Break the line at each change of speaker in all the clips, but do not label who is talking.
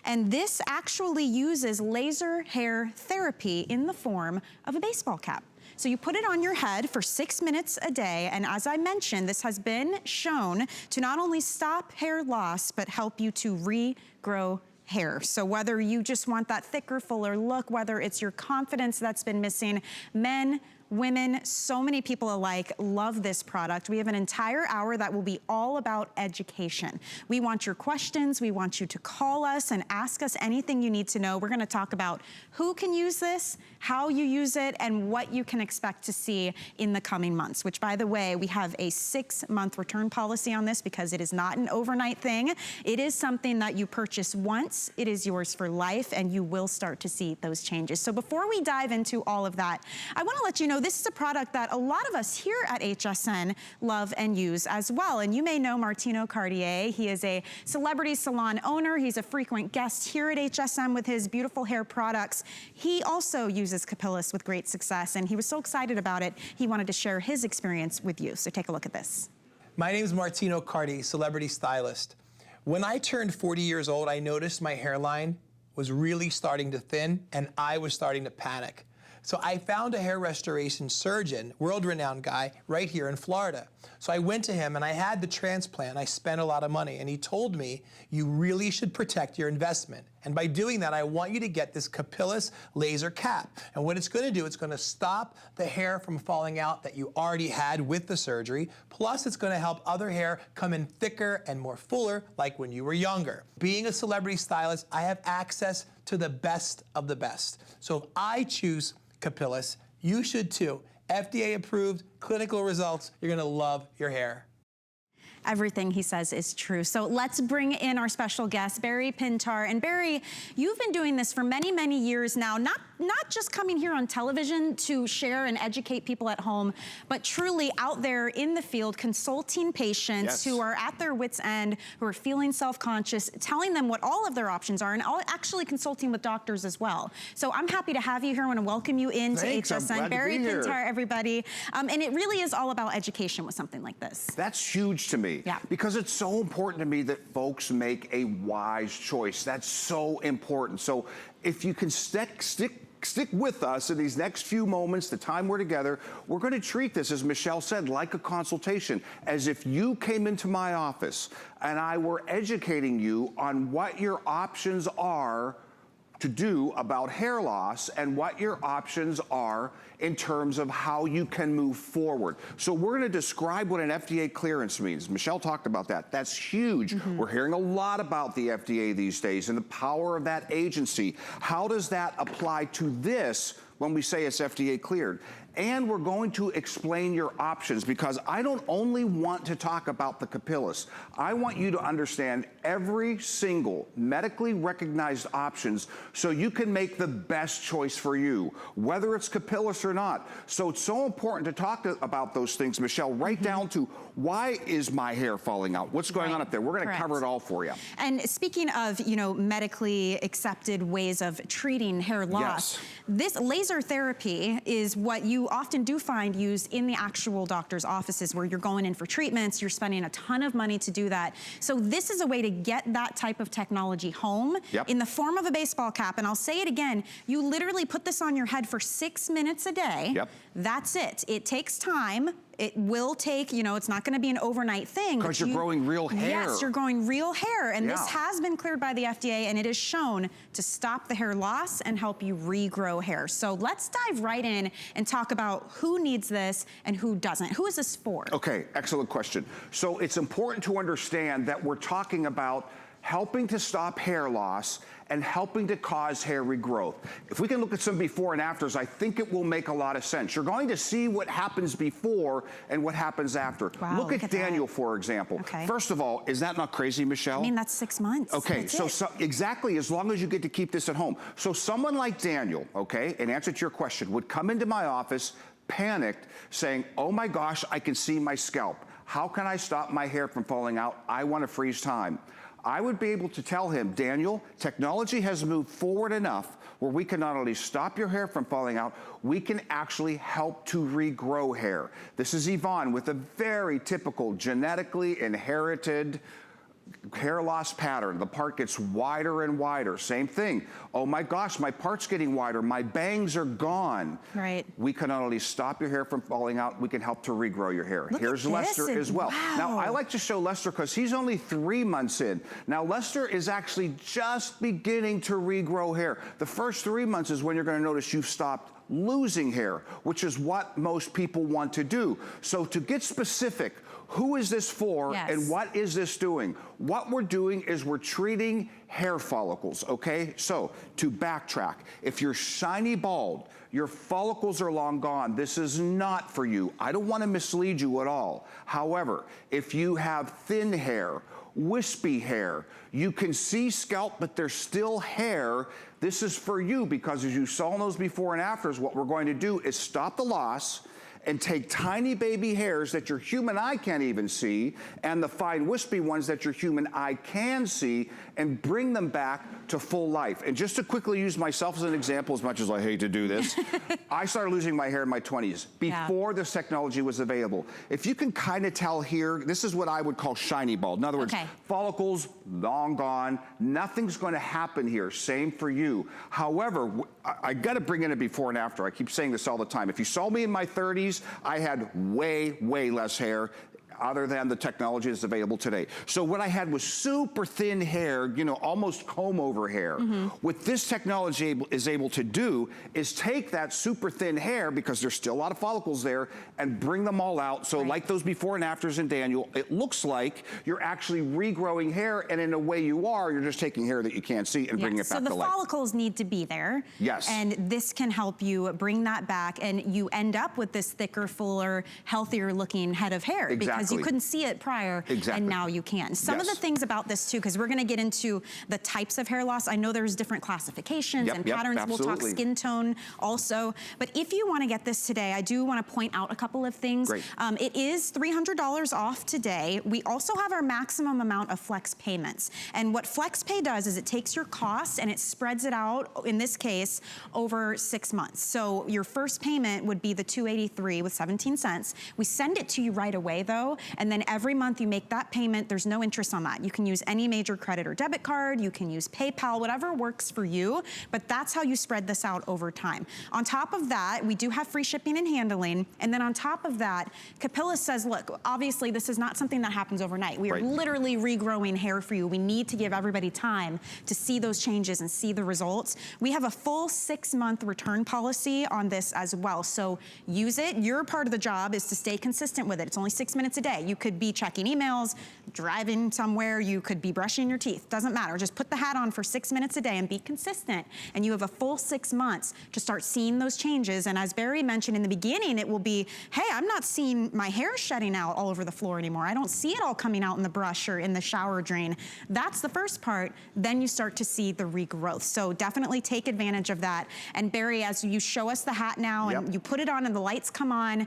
And this actually uses laser hair therapy in the form of a baseball cap. So you put it on your head for 6 minutes a day, and as I mentioned, this has been shown to not only stop hair loss, but help you to regrow hair. So whether you just want that thicker, fuller look, whether it's your confidence that's been missing, men, women, so many people alike love this product. We have an entire hour that will be all about education. We want your questions. We want you to call us and ask us anything you need to know. We're gonna talk about who can use this, how you use it, and what you can expect to see in the coming months, which, by the way, we have a 6-month return policy on this because it is not an overnight thing. It is something that you purchase once, it is yours for life, and you will start to see those changes. So before we dive into all of that, I wanna let you know this is a product that a lot of us here at HSN love and use as well. And you may know Martino Cartier. He is a celebrity salon owner. He's a frequent guest here at HSN with his beautiful hair products. He also uses Capillus with great success, and he was so excited about it, he wanted to share his experience with you. So take a look at this.
My name is Martino Cartier, celebrity stylist. When I turned 40 years old, I noticed my hairline was really starting to thin, and I was starting to panic. So I found a hair restoration surgeon, world-renowned guy, right here in Florida. So I went to him and I had the transplant. I spent a lot of money, and he told me, you really should protect your investment. And by doing that, I want you to get this Capillus laser cap. And what it's gonna do, it's gonna stop the hair from falling out that you already had with the surgery. Plus, it's gonna help other hair come in thicker and more fuller, like when you were younger. Being a celebrity stylist, I have access to the best of the best. So if I choose Capillus, you should too. FDA approved, clinical results, you're gonna love your hair.
Everything he says is true. So let's bring in our special guest, Barry Pintar. And Barry, you've been doing this for many, many years now, not just coming here on television to share and educate people at home, but truly out there in the field consulting patients who are at their wits' end, who are feeling self-conscious, telling them what all of their options are, and actually consulting with doctors as well. So I'm happy to have you here. I want to welcome you into HSN. Barry Pintar, everybody. And it really is all about education with something like this.
That's huge to me.
Yeah.
Because it's so important to me that folks make a wise choice. That's so important. So if you can stick with us in these next few moments, the time we're together, we're going to treat this, as Michelle said, like a consultation, as if you came into my office and I were educating you on what your options are to do about hair loss and what your options are in terms of how you can move forward. So we're going to describe what an FDA clearance means. Michelle talked about that. That's huge. We're hearing a lot about the FDA these days and the power of that agency. How does that apply to this when we say it's FDA cleared? And we're going to explain your options, because I don't only want to talk about the Capillus. I want you to understand every single medically recognized options so you can make the best choice for you, whether it's Capillus or not. So it's so important to talk about those things, Michelle, right down to why is my hair falling out? What's going on up there? We're going to cover it all for you.
And speaking of, you know, medically accepted ways of treating hair loss, this laser therapy is what you often do find used in the actual doctor's offices, where you're going in for treatments, you're spending a ton of money to do that. So this is a way to get that type of technology home in the form of a baseball cap. And I'll say it again, you literally put this on your head for 6 minutes a day. That's it. It takes time. It will take, you know, it's not gonna be an overnight thing.
Because you're growing real hair.
Yes, you're growing real hair. And this has been cleared by the FDA, and it is shown to stop the hair loss and help you regrow hair. So let's dive right in and talk about who needs this and who doesn't. Who is this for?
Okay, excellent question. So it's important to understand that we're talking about helping to stop hair loss and helping to cause hair regrowth. If we can look at some before and afters, I think it will make a lot of sense. You're going to see what happens before and what happens after.
Wow,
look at Daniel, for example. First of all, is that not crazy, Michelle?
I mean, that's 6 months.
Okay, so exactly, as long as you get to keep this at home. So someone like Daniel, okay, in answer to your question, would come into my office, panicked, saying, oh my gosh, I can see my scalp. How can I stop my hair from falling out? I want to freeze time. I would be able to tell him, Daniel, technology has moved forward enough where we can not only stop your hair from falling out, we can actually help to regrow hair. This is Yvonne with a very typical genetically inherited hair loss pattern. The part gets wider and wider. Same thing. Oh my gosh, my part's getting wider. My bangs are gone.
Right.
We can not only stop your hair from falling out, we can help to regrow your hair.
Look
Here's
at
Lester
this.
as well.
Wow.
Now, I like to show Lester because he's only 3 months in. Now, Lester is actually just beginning to regrow hair. The first 3 months is when you're going to notice you've stopped losing hair, which is what most people want to do. So to get specific, who is this for,
yes,
and what is this doing? What we're doing is we're treating hair follicles, okay? So to backtrack, if you're shiny bald, your follicles are long gone, this is not for you. I don't want to mislead you at all. However, if you have thin hair, wispy hair, you can see scalp, but there's still hair, this is for you, because as you saw in those before and afters, what we're going to do is stop the loss and take tiny baby hairs that your human eye can't even see, and the fine wispy ones that your human eye can see, and bring them back to full life. And just to quickly use myself as an example, as much as I hate to do this, I started losing my hair in my 20s, before this technology was available. If you can kind of tell here, this is what I would call shiny bald. In other words, follicles long gone, nothing's going to happen here. Same for you. However, I got to bring in a before and after. I keep saying this all the time. If you saw me in my 30s, I had way, way less hair, other than the technology that's available today. So what I had was super thin hair, you know, almost comb over hair. What this technology is able to do is take that super thin hair, because there's still a lot of follicles there, and bring them all out. So like those before and afters in Daniel, it looks like you're actually regrowing hair, and in a way you're just taking hair that you can't see and bringing it back to life.
So the follicles need to be there.
Yes.
And this can help you bring that back, and you end up with this thicker, fuller, healthier looking head of hair.
Exactly.
Because you couldn't see it prior, and now you can. Some of the things about this too, because we're gonna get into the types of hair loss. I know there's different classifications and patterns. We'll talk skin tone also. But if you wanna get this today, I do wanna point out a couple of things. It is $300 off today. We also have our maximum amount of flex payments. And what FlexPay does is it takes your cost and it spreads it out, in this case, over 6 months. So your first payment would be the $283 with 17 cents. We send it to you right away though, and then every month you make that payment. There's no interest on that. You can use any major credit or debit card, you can use PayPal, whatever works for you, but that's how you spread this out over time. On top of that, we do have free shipping and handling, and then on top of that, Capillus says, look, obviously this is not something that happens overnight. We are literally regrowing hair for you. We need to give everybody time to see those changes and see the results. We have a full 6-month return policy on this as well, so use it. Your part of the job is to stay consistent with it. It's only 6 minutes a day. You could be checking emails, driving somewhere, you could be brushing your teeth, doesn't matter. Just put the hat on for 6 minutes a day and be consistent. And you have a full 6 months to start seeing those changes. And as Barry mentioned in the beginning, it will be, hey, I'm not seeing my hair shedding out all over the floor anymore. I don't see it all coming out in the brush or in the shower drain. That's the first part. Then you start to see the regrowth. So definitely take advantage of that. And Barry, as you show us the hat now and you put it on and the lights come on,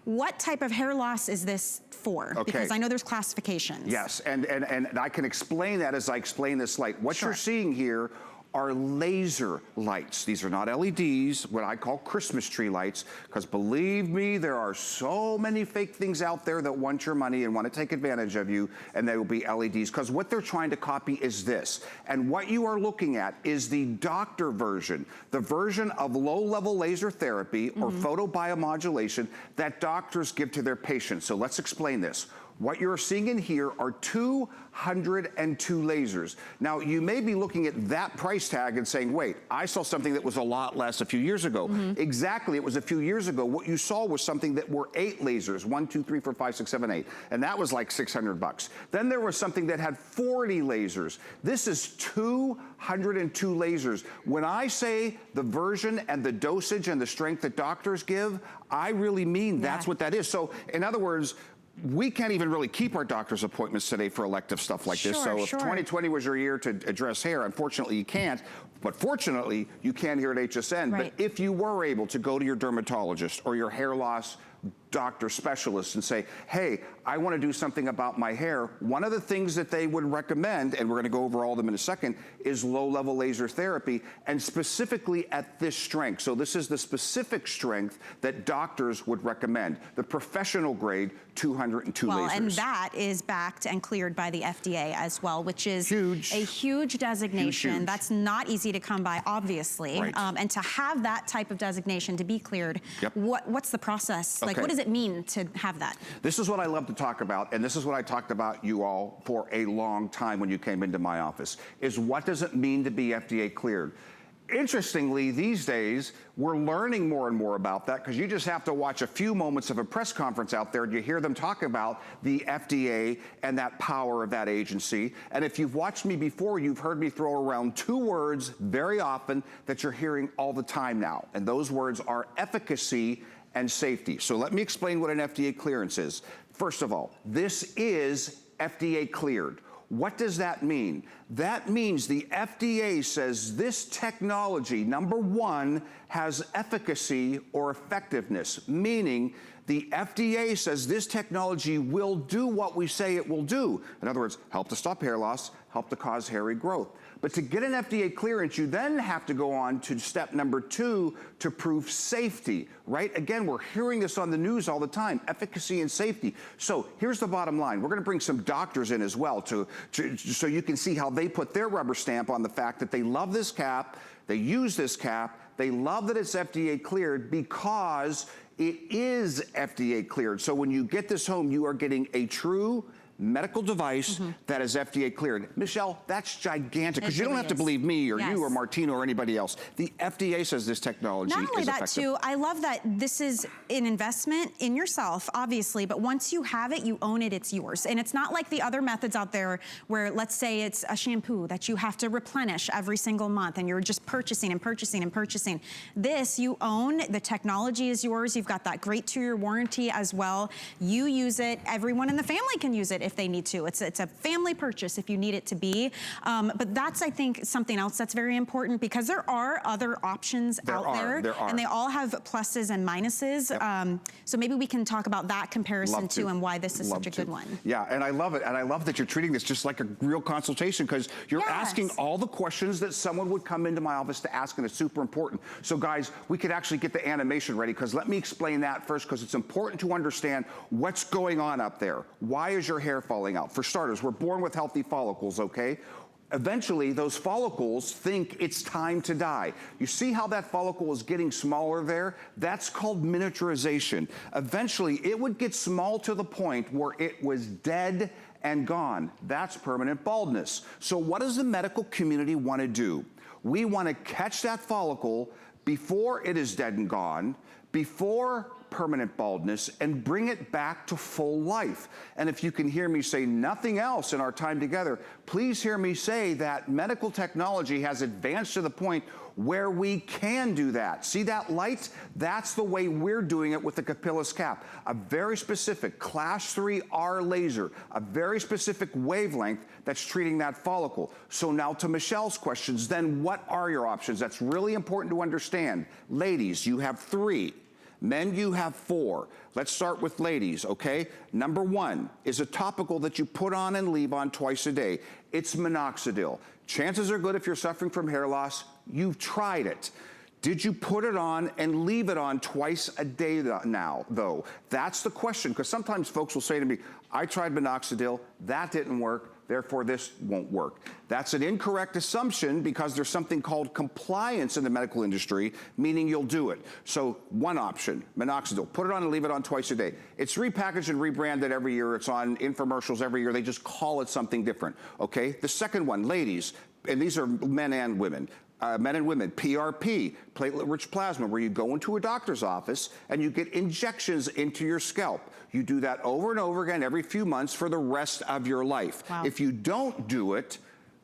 what type of hair loss is this for? Because I know there's classifications.
Yes, and I can explain that as I explain this light. What you're seeing here are laser lights. These are not LEDs, what I call Christmas tree lights, because believe me, there are so many fake things out there that want your money and want to take advantage of you, and they will be LEDs, because what they're trying to copy is this. And what you are looking at is the doctor version, the version of low-level laser therapy or photobiomodulation that doctors give to their patients. So let's explain this. What you're seeing in here are 202 lasers. Now, you may be looking at that price tag and saying, wait, I saw something that was a lot less a few years ago. Exactly, it was a few years ago. What you saw was something that were 8 lasers, 1, 2, 3, 4, 5, 6, 7, 8. And that was like 600 bucks. Then there was something that had 40 lasers. This is 202 lasers. When I say the version and the dosage and the strength that doctors give, I really mean that's what that is. So, in other words, we can't even really keep our doctor's appointments today for elective stuff like this. So if 2020 was your year to address hair, unfortunately you can't. But fortunately, you can here at HSN. But if you were able to go to your dermatologist or your hair loss doctor specialists and say, hey, I want to do something about my hair, one of the things that they would recommend, and we're going to go over all of them in a second, is low-level laser therapy, and specifically at this strength. So this is the specific strength that doctors would recommend, the professional grade 202 lasers.
Well, and that is backed and cleared by the FDA as well, which is
huge.
A huge designation.
Huge.
That's not easy to come by, obviously.
Right.
And to have that type of designation to be cleared, what's the process? Like, what does it mean to have that?
This is what I love to talk about, and this is what I talked about you all for a long time when you came into my office, is what does it mean to be FDA cleared? Interestingly, these days, we're learning more and more about that, because you just have to watch a few moments of a press conference out there and you hear them talk about the FDA and that power of that agency. And if you've watched me before, you've heard me throw around two words very often that you're hearing all the time now. And those words are efficacy and safety. So let me explain what an FDA clearance is. First of all, this is FDA cleared. What does that mean? That means the FDA says this technology, number one, has efficacy or effectiveness, meaning the FDA says this technology will do what we say it will do. In other words, help to stop hair loss, help to cause hair regrowth. But to get an FDA clearance, you then have to go on to step number two to prove safety, right? Again, we're hearing this on the news all the time, efficacy and safety. So here's the bottom line. We're gonna bring some doctors in as well so you can see how they put their rubber stamp on the fact that they love this cap, they use this cap, they love that it's FDA cleared because it is FDA cleared. So when you get this home, you are getting a true medical device that is FDA cleared. Michelle, that's gigantic, because you don't have to believe me or you or Martino or anybody else. The FDA says this technology is effective.
Not only that, too, I love that this is an investment in yourself, obviously, but once you have it, you own it, it's yours. And it's not like the other methods out there where, let's say it's a shampoo that you have to replenish every single month and you're just purchasing and purchasing and purchasing. This, you own, the technology is yours, you've got that great 2-year warranty as well. You use it, everyone in the family can use it if they need to. It's a family purchase if you need it to be. But that's, I think, something else that's very important, because there are other options out there. And they all have pluses and minuses. So maybe we can talk about that comparison too, and why this is such a good one.
Yeah, and I love it. And I love that you're treating this just like a real consultation, because you're asking all the questions that someone would come into my office to ask, and it's super important. So guys, we could actually get the animation ready, because let me explain that first, because it's important to understand what's going on up there. Why is your hair falling out? For starters, we're born with healthy follicles, okay? Eventually, those follicles think it's time to die. You see how that follicle is getting smaller there? That's called miniaturization. Eventually, it would get small to the point where it was dead and gone. That's permanent baldness. So what does the medical community want to do? We want to catch that follicle before it is dead and gone, before permanent baldness, and bring it back to full life. And if you can hear me say nothing else in our time together, please hear me say that medical technology has advanced to the point where we can do that. See that light? That's the way we're doing it with the Capillus cap. A very specific class 3R laser, a very specific wavelength that's treating that follicle. So now to Michelle's questions, then what are your options? That's really important to understand. Ladies, you have 3. Men, you have 4. Let's start with ladies, okay? Number 1 is a topical that you put on and leave on twice a day. It's minoxidil. Chances are good if you're suffering from hair loss, you've tried it. Did you put it on and leave it on twice a day now, though? That's the question, because sometimes folks will say to me, I tried minoxidil, that didn't work, therefore this won't work. That's an incorrect assumption, because there's something called compliance in the medical industry, meaning you'll do it. So one option, minoxidil, put it on and leave it on twice a day. It's repackaged and rebranded every year. It's on infomercials every year. They just call it something different, okay? The second one, ladies, and these are men and women, men and women, PRP, platelet-rich plasma, where you go into a doctor's office and you get injections into your scalp. You do that over and over again every few months for the rest of your life.
Wow.
If you don't do it,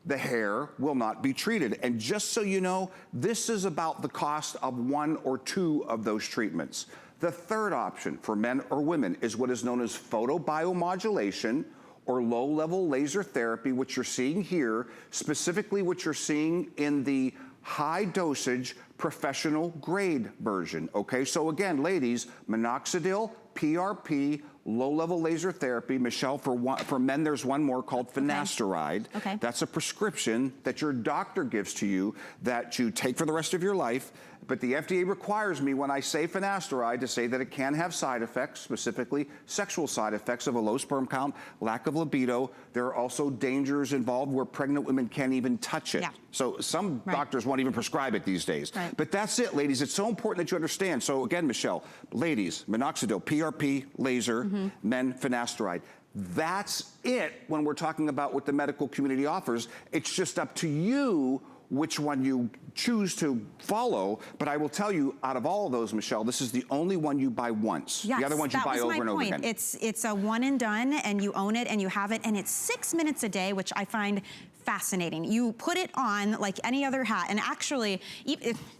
the hair will not be treated. And just so you know, this is about the cost of 1 or 2 of those treatments. The third option for men or women is what is known as photobiomodulation, or low-level laser therapy, which you're seeing here, specifically what you're seeing in the high-dosage professional grade version, okay? So again, ladies, minoxidil, PRP, low-level laser therapy. Michelle, for men, there's one more called finasteride.
Okay.
That's a prescription that your doctor gives to you that you take for the rest of your life. But the FDA requires me, when I say finasteride, to say that it can have side effects, specifically sexual side effects of a low sperm count, lack of libido. There are also dangers involved where pregnant women can't even touch it.
Yeah.
So some doctors won't even prescribe it these days.
Right.
But that's it, ladies. It's so important that you understand. So again, Michelle, ladies, minoxidil, PRP, laser, men, finasteride. That's it when we're talking about what the medical community offers. It's just up to you which one you choose to follow. But I will tell you, out of all of those, Michelle, this is the only one you buy once.
Yes,
the other ones you buy over and over again.
It's a one and done, and you own it and you have it, and it's 6 minutes a day, which I find fascinating. You put it on like any other hat, and actually,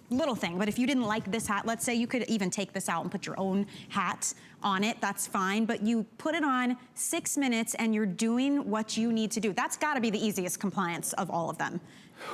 little thing, but if you didn't like this hat, let's say you could even take this out and put your own hat on it, that's fine, but you put it on 6 minutes and you're doing what you need to do. That's gotta be the easiest compliance of all of them.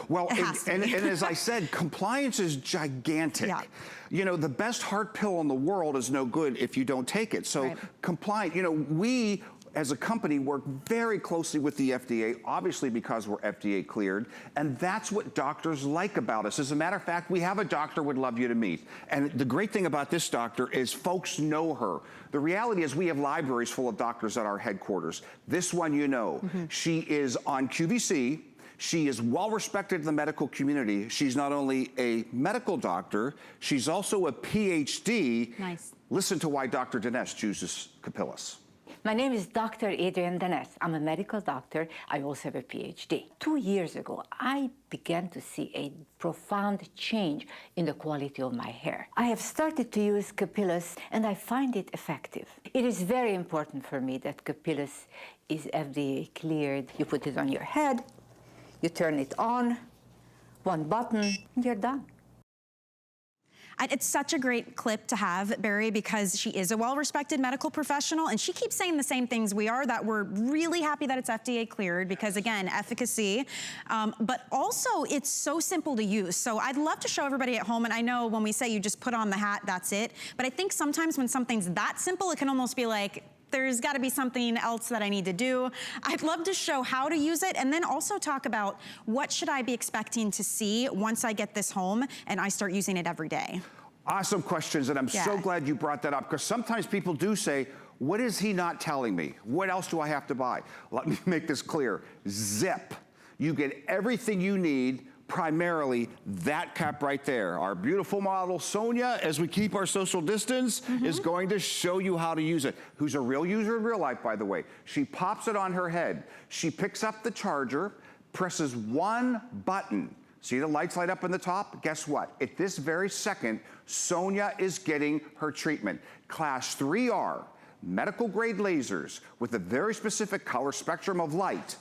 Well, and as I said, compliance is gigantic.
Yeah.
You know, the best heart pill in the world is no good if you don't take it. So compliant, you know, we as a company work very closely with the FDA, obviously because we're FDA cleared, and that's what doctors like about us. As a matter of fact, we have a doctor we'd love you to meet. And the great thing about this doctor is folks know her. The reality is we have libraries full of doctors at our headquarters. This one you know. She is on QVC. She is well respected in the medical community. She's not only a medical doctor, she's also a PhD.
Nice.
Listen to why Dr. Dinesh chooses Capillus.
My name is Dr. Adrienne Danes. I'm a medical doctor. I also have a PhD. 2 years ago, I began to see a profound change in the quality of my hair. I have started to use Capillus, and I find it effective. It is very important for me that Capillus is FDA cleared. You put it on your head, you turn it on, one button, and you're done.
It's such a great clip to have, Barry, because she is a well-respected medical professional, and she keeps saying the same things we are, that we're really happy that it's FDA cleared because, again, efficacy, but also it's so simple to use. So I'd love to show everybody at home, and I know when we say you just put on the hat, that's it, but I think sometimes when something's that simple, it can almost be like, there's got to be something else that I need to do. I'd love to show how to use it, and then also talk about what should I be expecting to see once I get this home and I start using it every day.
Awesome questions, and I'm so glad you brought that up, because sometimes people do say, what is he not telling me? What else do I have to buy? Let me make this clear. Zip. You get everything you need, primarily that cap right there. Our beautiful model, Sonia, as we keep our social distance, is going to show you how to use it. Who's a real user in real life, by the way. She pops it on her head. She picks up the charger, presses one button. See the lights light up in the top? Guess what? At this very second, Sonia is getting her treatment. Class 3R, medical grade lasers with a very specific color spectrum of light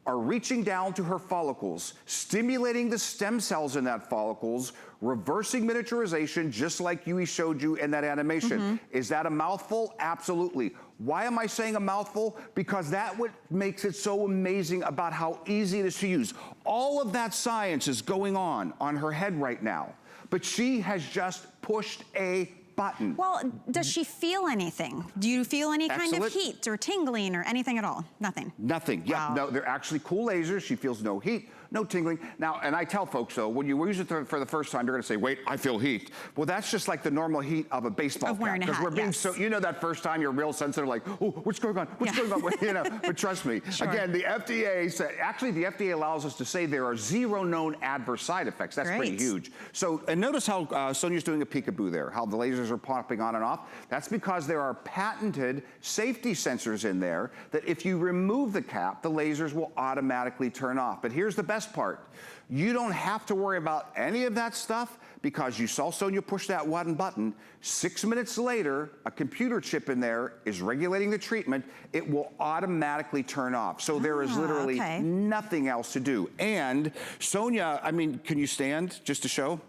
are reaching down to her follicles, stimulating the stem cells in that follicles, reversing miniaturization, just like Yui showed you in that animation. Is that a mouthful? Absolutely. Why am I saying a mouthful? Because that's what makes it so amazing about how easy it is to use. All of that science is going on her head right now, but she has just pushed a button.
Well, does she feel anything? Do you feel any kind of heat or tingling or anything at all? Nothing?
Nothing. Yeah, no, they're actually cool lasers. She feels no heat, no tingling. Now, and I tell folks, though, when you use it for the first time, you're going to say, wait, I feel heat. Well, that's just like the normal heat of a baseball cap.
Of wearing a hat,
we're being so, you know, that first time you're real sensitive, like, oh, what's going on? What's going on? You know, but trust me, again, the FDA said, actually, the FDA allows us to say there are 0 known adverse side effects. That's pretty huge. So, and notice how Sonia's doing a peekaboo there, how the lasers are popping on and off. That's because there are patented safety sensors in there that if you remove the cap, the lasers will automatically turn off. But here's the best part. You don't have to worry about any of that stuff because you saw Sonia push that one button. 6 minutes later, a computer chip in there is regulating the treatment. It will automatically turn off. So there is literally nothing else to do. And Sonia, I mean, can you stand just to show?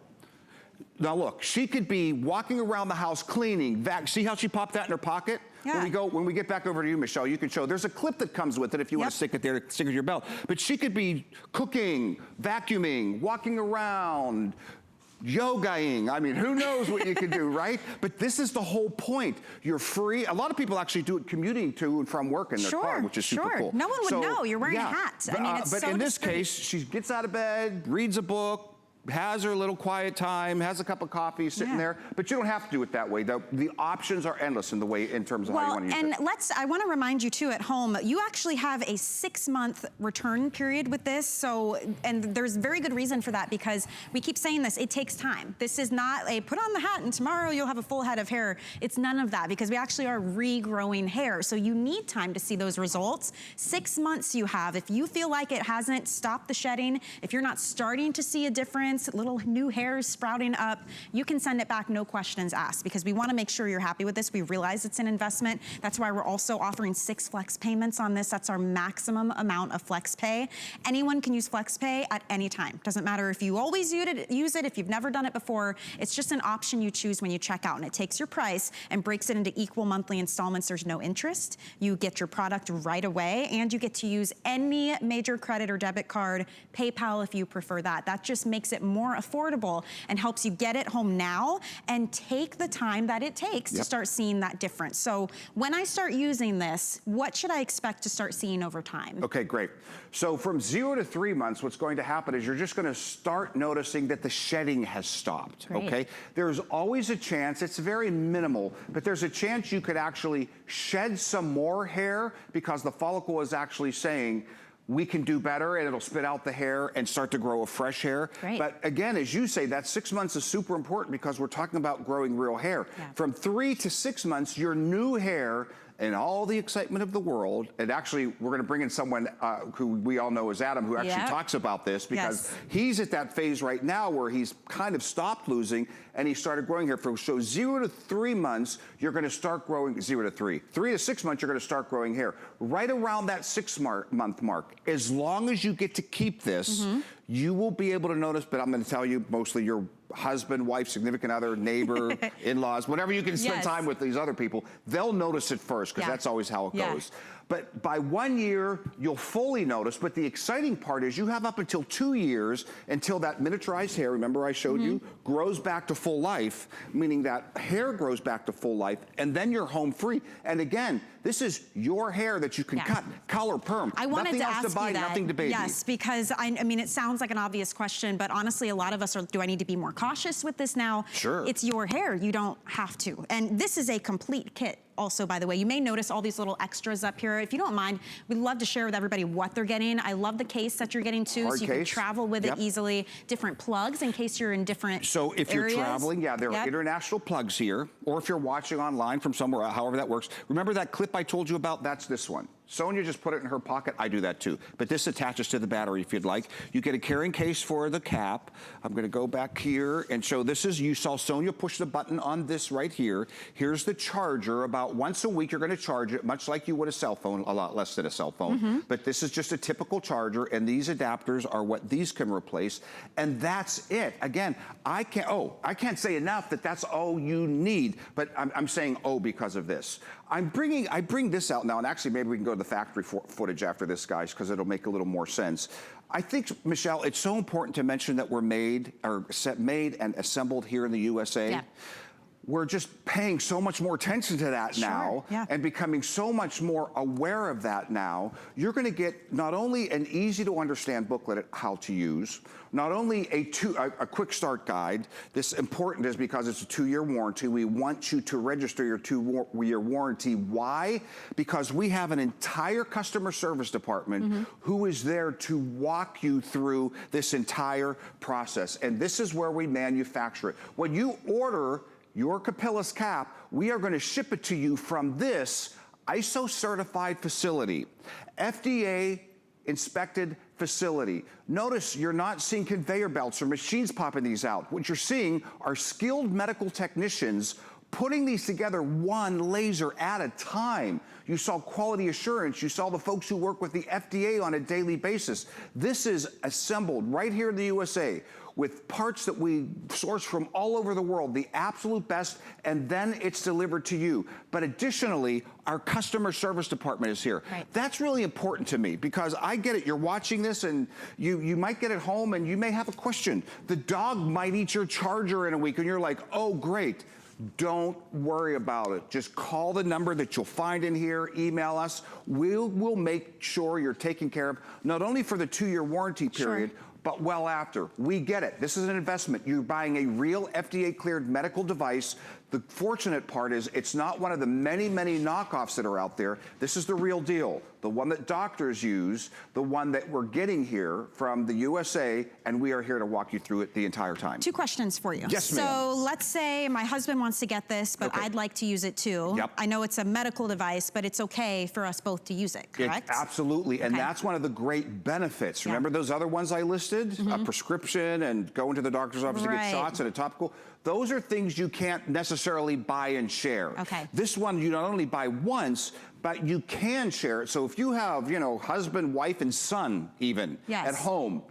Now look, she could be walking around the house cleaning. See how she popped that in her pocket? Yeah. When we get back over to you, Michelle, you can show. There's a clip that comes with it if you want to stick it there, stick it to your belt. But she could be cooking, vacuuming, walking around, yogaing. I mean, who knows what you can do, right? But this is the whole point. You're free. A lot of people actually do it commuting to and from work in their car, which is super cool.
No one would know. You're wearing a hat. I mean, it's
but
so
in this
discreet.
case, she gets out of bed, reads a book, has her little quiet time, has a cup of coffee sitting there, but you don't have to do it that way. The options are endless in terms of how you want to use it.
I want to remind you too at home, you actually have a 6-month return period with this. So, and there's very good reason for that because we keep saying this, it takes time. This is not a put on the hat and tomorrow you'll have a full head of hair. It's none of that because we actually are regrowing hair. So you need time to see those results. 6 months you have. If you feel like it hasn't stopped the shedding, if you're not starting to see a difference, little new hairs sprouting up, you can send it back, no questions asked, because we want to make sure you're happy with this. We realize it's an investment. That's why we're also offering 6 flex payments on this. That's our maximum amount of flex pay. Anyone can use flex pay at any time. Doesn't matter if you always use it, if you've never done it before. It's just an option you choose when you check out, and it takes your price and breaks it into equal monthly installments. There's no interest. You get your product right away, and you get to use any major credit or debit card, PayPal if you prefer that. That just makes it more affordable and helps you get it home now and take the time that it takes to start seeing that difference. So when I start using this, what should I expect to start seeing over time?
Okay, great. So from 0 to 3 months, what's going to happen is you're just going to start noticing that the shedding has stopped, okay? There's always a chance, it's very minimal, but there's a chance you could actually shed some more hair because the follicle is actually saying, we can do better, and it'll spit out the hair and start to grow a fresh hair. But again, as you say, that 6 months is super important because we're talking about growing real hair. From 3 to 6 months, your new hair and all the excitement of the world, and actually we're going to bring in someone who we all know as Adam, who actually talks about this because he's at that phase right now where he's kind of stopped losing and he started growing hair. So 0 to 3 months, you're going to start growing, 0 to 3. 3 to 6 months, you're going to start growing hair. Right around that 6-month mark, as long as you get to keep this, you will be able to notice, but I'm going to tell you, mostly your husband, wife, significant other, neighbor, in-laws, whatever you can spend time with these other people, they'll notice it first because that's always how it goes. But by 1 year, you'll fully notice. But the exciting part is you have up until 2 years until that miniaturized hair, remember I showed you, grows back to full life, meaning that hair grows back to full life, and then you're home free. And again, this is your hair that you can cut, color, perm.
I wanted
nothing
to
else
ask
to buy,
you that.
nothing to baby.
Yes, because I mean, it sounds like an obvious question, but honestly, a lot of us are, do I need to be more cautious with this now?
Sure.
It's your hair, you don't have to. And this is a complete kit. Also, by the way, you may notice all these little extras up here. If you don't mind, we'd love to share with everybody what they're getting. I love the case that you're getting too, so you can travel with it easily. Different plugs in case you're in different
So if you're
areas.
traveling, there are international plugs here, or if you're watching online from somewhere, however that works. Remember that clip I told you about? That's this one. Sonia just put it in her pocket. I do that too. But this attaches to the battery if you'd like. You get a carrying case for the cap. I'm going to go back here and show this is, you saw Sonia push the button on this right here. Here's the charger. About once a week you're going to charge it, much like you would a cell phone, a lot less than a cell phone. But this is just a typical charger, and these adapters are what these can replace. And that's it. Again, I can't say enough that that's all you need, but I'm saying because of this. I bring this out now, and actually maybe we can go to the factory footage after this, guys, because it'll make a little more sense. I think, Michelle, it's so important to mention that we're made and assembled here in the USA. We're just paying so much more attention to that now and becoming so much more aware of that now. You're going to get not only an easy to understand booklet at how to use, not only a quick start guide. This important is because it's a 2-year warranty. We want you to register your 2-year warranty. Why? Because we have an entire customer service department who is there to walk you through this entire process. And this is where we manufacture it. When you order your Capillus cap, we are going to ship it to you from this ISO certified facility, FDA inspected facility. Notice you're not seeing conveyor belts or machines popping these out. What you're seeing are skilled medical technicians putting these together one laser at a time. You saw quality assurance. You saw the folks who work with the FDA on a daily basis. This is assembled right here in the USA with parts that we source from all over the world, the absolute best, and then it's delivered to you. But additionally, our customer service department is here.
Right.
That's really important to me because I get it. You're watching this and you might get it home and you may have a question. The dog might eat your charger in a week and you're like, oh, great. Don't worry about it. Just call the number that you'll find in here, email us. We'll make sure you're taken care of, not only for the 2-year warranty period,
Sure.
but well after. We get it. This is an investment. You're buying a real FDA-cleared medical device. The fortunate part is it's not one of the many, many knockoffs that are out there. This is the real deal. The one that doctors use, the one that we're getting here from the USA, and we are here to walk you through it the entire time.
2 questions for you.
Yes, ma'am.
So let's say my husband wants to get this, but
Okay.
I'd like to use it too.
Yep.
I know it's a medical device, but it's okay for us both to use it, correct?
Absolutely, and
Okay.
that's one of the great benefits.
Yeah.
Remember those other ones I listed? A prescription and going to the doctor's office to get
Right.
shots and a topical? Those are things you can't necessarily buy and share.
Okay.
This one you not only buy once, but you can share it. So if you have, husband, wife, and son even
Yes.
at home,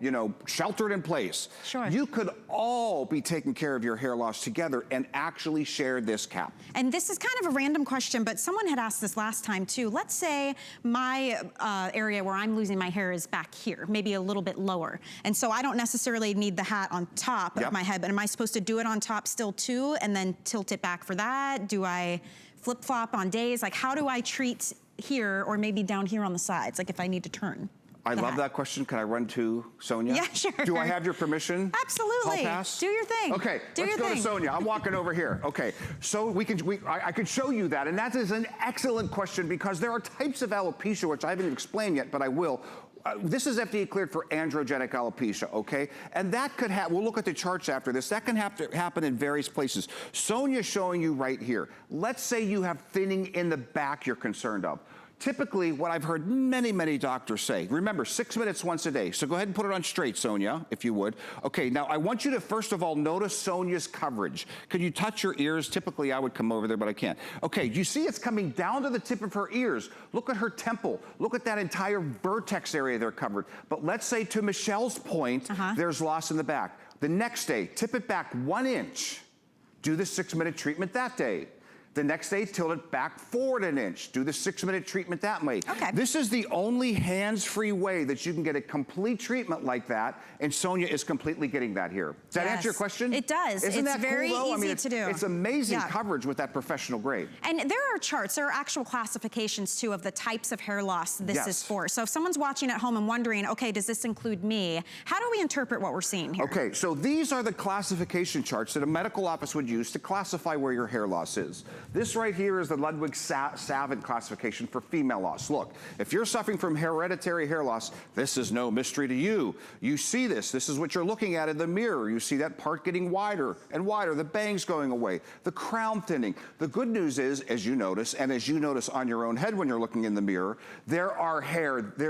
sheltered in place,
Sure.
you could all be taking care of your hair loss together and actually share this cap.
And this is kind of a random question, but someone had asked this last time too. Let's say my area where I'm losing my hair is back here, maybe a little bit lower. And so I don't necessarily need the hat on top
Yep.
of my head, but am I supposed to do it on top still too and then tilt it back for that? Do I flip-flop on days? Like how do I treat here or maybe down here on the sides, like if I need to turn?
I
the
love
hat?
that question. Can I run to Sonia?
Yeah, sure.
Do I have your permission?
Absolutely.
Hall pass?
Do your thing.
Okay,
Do
let's
your
go
thing.
to Sonia. I'm walking over here. Okay, so I could show you that, and that is an excellent question because there are types of alopecia, which I haven't explained yet, but I will. This is FDA cleared for androgenic alopecia, okay? And that could happen, we'll look at the charts after this, that can happen in various places. Sonia's showing you right here. Let's say you have thinning in the back you're concerned of. Typically, what I've heard many, many doctors say, remember, 6 minutes once a day. So go ahead and put it on straight, Sonia, if you would. Okay, now I want you to first of all notice Sonia's coverage. Could you touch your ears? Typically, I would come over there, but I can't. Okay, you see it's coming down to the tip of her ears. Look at her temple. Look at that entire vertex area there covered. But let's say to Michelle's point, there's loss in the back. The next day, tip it back 1 inch. Do the 6-minute treatment that day. The next day, tilt it back forward 1 inch. Do the 6-minute treatment that way.
Okay.
This is the only hands-free way that you can get a complete treatment like that, and Sonia is completely getting that here. Does that answer your question?
It does.
Isn't
It's
that
very
cool, though?
easy to do.
It's amazing
Yeah.
coverage with that professional grade.
And there are charts, there are actual classifications too of the types of hair loss this
Yes.
is for. So if someone's watching at home and wondering, okay, does this include me? How do we interpret what we're seeing here?
Okay, so these are the classification charts that a medical office would use to classify where your hair loss is. This right here is the Ludwig-Savant classification for female loss. Look, if you're suffering from hereditary hair loss, this is no mystery to you. You see this. This is what you're looking at in the mirror. You see that part getting wider and wider, the bangs going away, the crown thinning. The good news is, as you notice, and as you notice on your own head when you're looking in the mirror, there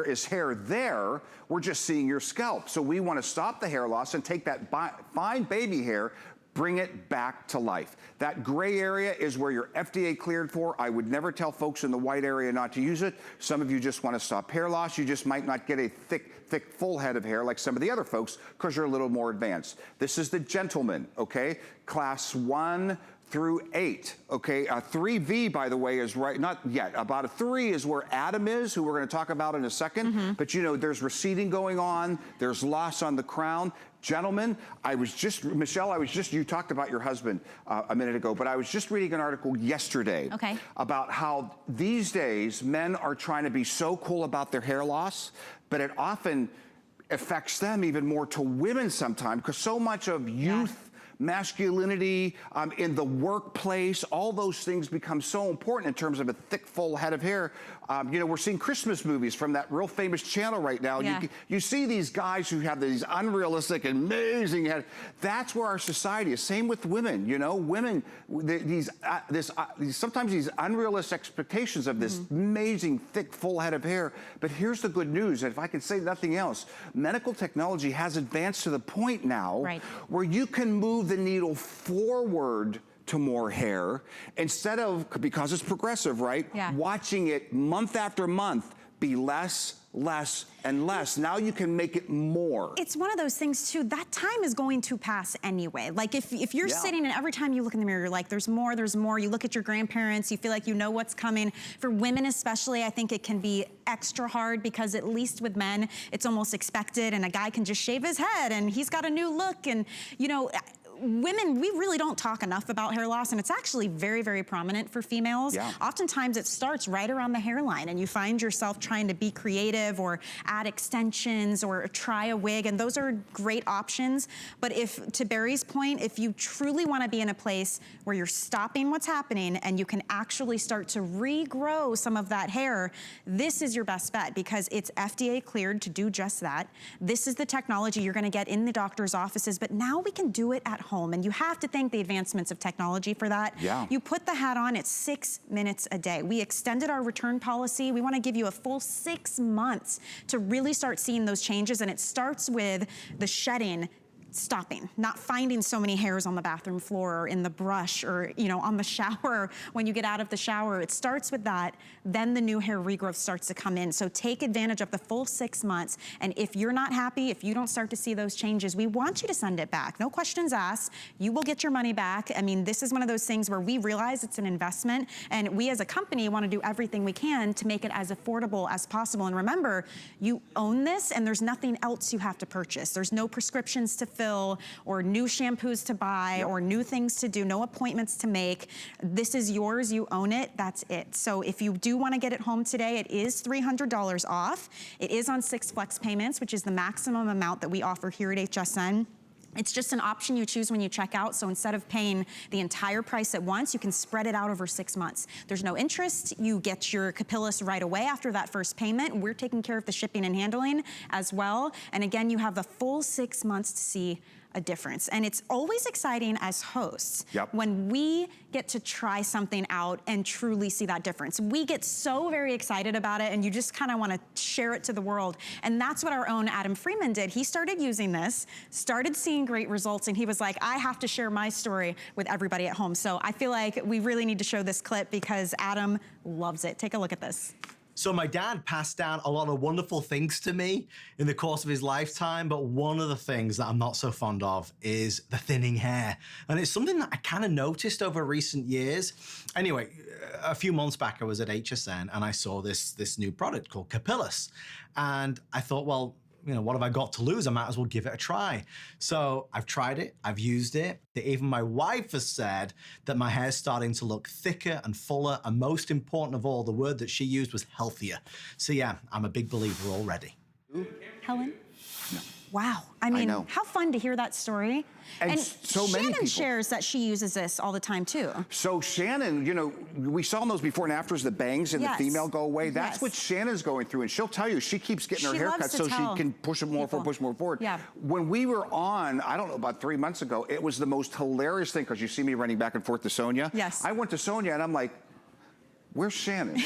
is hair there. We're just seeing your scalp. So we want to stop the hair loss and take that fine baby hair, bring it back to life. That gray area is where you're FDA cleared for. I would never tell folks in the white area not to use it. Some of you just want to stop hair loss. You just might not get a thick, full head of hair like some of the other folks because you're a little more advanced. This is the gentleman, okay? Class 1 through 8, okay? A 3V, by the way, is right, not yet. About a 3 is where Adam is, who we're going to talk about in a second. But there's receding going on. There's loss on the crown. Gentlemen, Michelle, you talked about your husband a minute ago, but I was just reading an article yesterday about how these days men are trying to be so cool about their hair loss, but it often affects them even more to women sometimes because so much of youth, masculinity, in the workplace, all those things become so important in terms of a thick, full head of hair. We're seeing Christmas movies from that real famous channel right now.
Yeah.
You see these guys who have these unrealistic, amazing head. That's where our society is. Same with women. Women, sometimes these unrealistic expectations of this amazing, thick, full head of hair. But here's the good news. If I can say nothing else, medical technology has advanced to the point now where you can move the needle forward to more hair, instead of, because it's progressive, right?
Yeah.
Watching it month after month be less, less, and less. Now you can make it more.
It's one of those things too, that time is going to pass anyway. Like if you're sitting and every time you look in the mirror, you're like, there's more, you look at your grandparents, you feel like you know what's coming. For women especially, I think it can be extra hard because at least with men, it's almost expected and a guy can just shave his head and he's got a new look and, you know, women, we really don't talk enough about hair loss, and it's actually very, very prominent for females.
Yeah.
Oftentimes it starts right around the hairline and you find yourself trying to be creative or add extensions or try a wig, and those are great options. But if, to Barry's point, if you truly want to be in a place where you're stopping what's happening and you can actually start to regrow some of that hair, this is your best bet because it's FDA cleared to do just that. This is the technology you're going to get in the doctor's offices, but now we can do it at home, and you have to thank the advancements of technology for that.
Yeah.
You put the hat on, it's 6 minutes a day. We extended our return policy. We want to give you a full 6 months to really start seeing those changes, and it starts with the shedding stopping, not finding so many hairs on the bathroom floor or in the brush or, you know, on the shower when you get out of the shower. It starts with that, then the new hair regrowth starts to come in. So take advantage of the full 6 months. And if you're not happy, if you don't start to see those changes, we want you to send it back. No questions asked. You will get your money back. I mean, this is one of those things where we realize it's an investment, and we as a company want to do everything we can to make it as affordable as possible. And remember, you own this and there's nothing else you have to purchase. There's no prescriptions to fill or new shampoos to buy or new things to do, no appointments to make. This is yours, you own it, that's it. So if you do want to get it home today, it is $300 off. It is on 6 flex payments, which is the maximum amount that we offer here at HSN. It's just an option you choose when you check out. So instead of paying the entire price at once, you can spread it out over 6 months. There's no interest. You get your Capillus right away after that first payment. We're taking care of the shipping and handling as well. And again, you have the full 6 months to see a difference. And it's always exciting as hosts when we get to try something out and truly see that difference. We get so very excited about it and you just kind of want to share it to the world. And that's what our own Adam Freeman did. He started using this, started seeing great results, and he was like, I have to share my story with everybody at home. So I feel like we really need to show this clip because Adam loves it. Take a look at this.
So my dad passed down a lot of wonderful things to me in the course of his lifetime, but one of the things that I'm not so fond of is the thinning hair. And it's something that I kind of noticed over recent years. Anyway, a few months back, I was at HSN and I saw this new product called Capillus. And I thought, well, you know, what have I got to lose? I might as well give it a try. So I've tried it, I've used it. Even my wife has said that my hair's starting to look thicker and fuller, and most important of all, the word that she used was healthier. So yeah, I'm a big believer already.
Helen?
No.
Wow. I mean, how fun to hear that story.
And so many
Shannon
people
shares that she uses this all the time too.
So Shannon, you know, we saw in those before and afters, the bangs and the female go away. That's what Shannon's going through, and she'll tell you she keeps getting her hair cut so she can push it more forward, push more forward.
Yeah.
When we were on, I don't know, about 3 months ago, it was the most hilarious thing because you see me running back and forth to Sonia.
Yes.
I went to Sonia and I'm like, where's Shannon?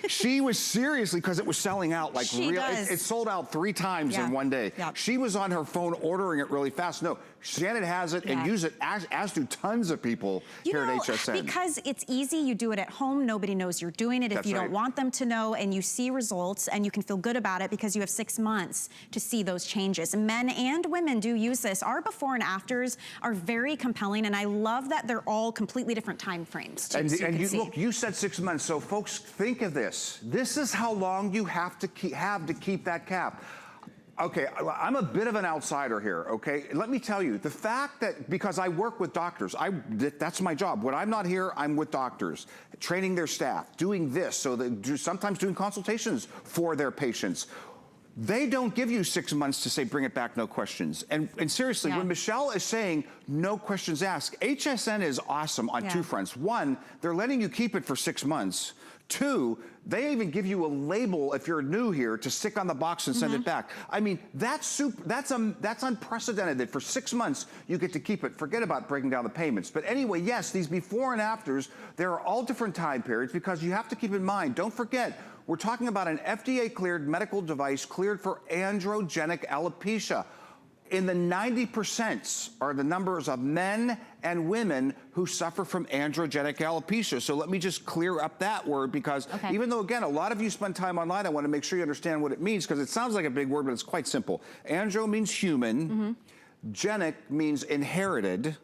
She was seriously, because it was selling out like real. It sold out 3 times in one day. She was on her phone ordering it really fast. No, Shannon has it and use it, as do tons of people here at HSN.
Because it's easy, you do it at home, nobody knows you're doing it if you don't want them to know, and you see results and you can feel good about it because you have 6 months to see those changes. Men and women do use this. Our before and afters are very compelling, and I love that they're all completely different time frames too,
And you look, you said 6 months, so folks, think of this. This is how long you have to keep that cap. Okay, I'm a bit of an outsider here, okay? Let me tell you, the fact that, because I work with doctors, that's my job. When I'm not here, I'm with doctors, training their staff, doing this, so sometimes doing consultations for their patients. They don't give you 6 months to say, bring it back, no questions. And seriously, when Michelle is saying no questions asked, HSN is awesome on 2 fronts. 1, they're letting you keep it for 6 months. 2, they even give you a label if you're new here to stick on the box and send it back. I mean, that's unprecedented that for 6 months you get to keep it. Forget about breaking down the payments. But anyway, yes, these before and afters, there are all different time periods because you have to keep in mind, don't forget, we're talking about an FDA-cleared medical device cleared for androgenic alopecia. in the 90% are the numbers of men and women who suffer from androgenic alopecia. So let me just clear up that word, because even though, again, a lot of you spend time online, I want to make sure you understand what it means, because it sounds like a big word, but it's quite simple. Andro means human, genic means inherited,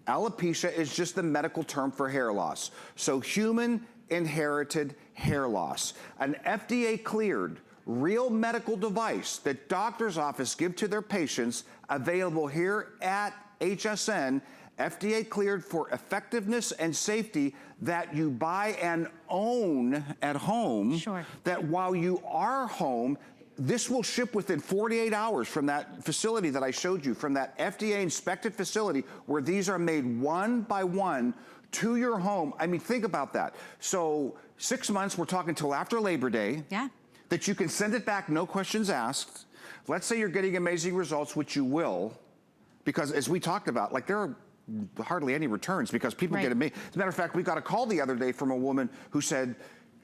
alopecia is just the medical term for hair loss. So human inherited hair loss. An FDA cleared real medical device that doctor's office give to their patients, available here at HSN, FDA cleared for effectiveness and safety, that you buy and own at home.
Sure.
That while you are home, this will ship within 48 hours from that facility that I showed you, from that FDA inspected facility where these are made one by one to your home. I mean, think about that. So 6 months, we're talking till after Labor Day.
Yeah.
That you can send it back, no questions asked. Let's say you're getting amazing results, which you will, because as we talked about, like, there are hardly any returns because people get amazed. As a matter of fact, we got a call the other day from a woman who said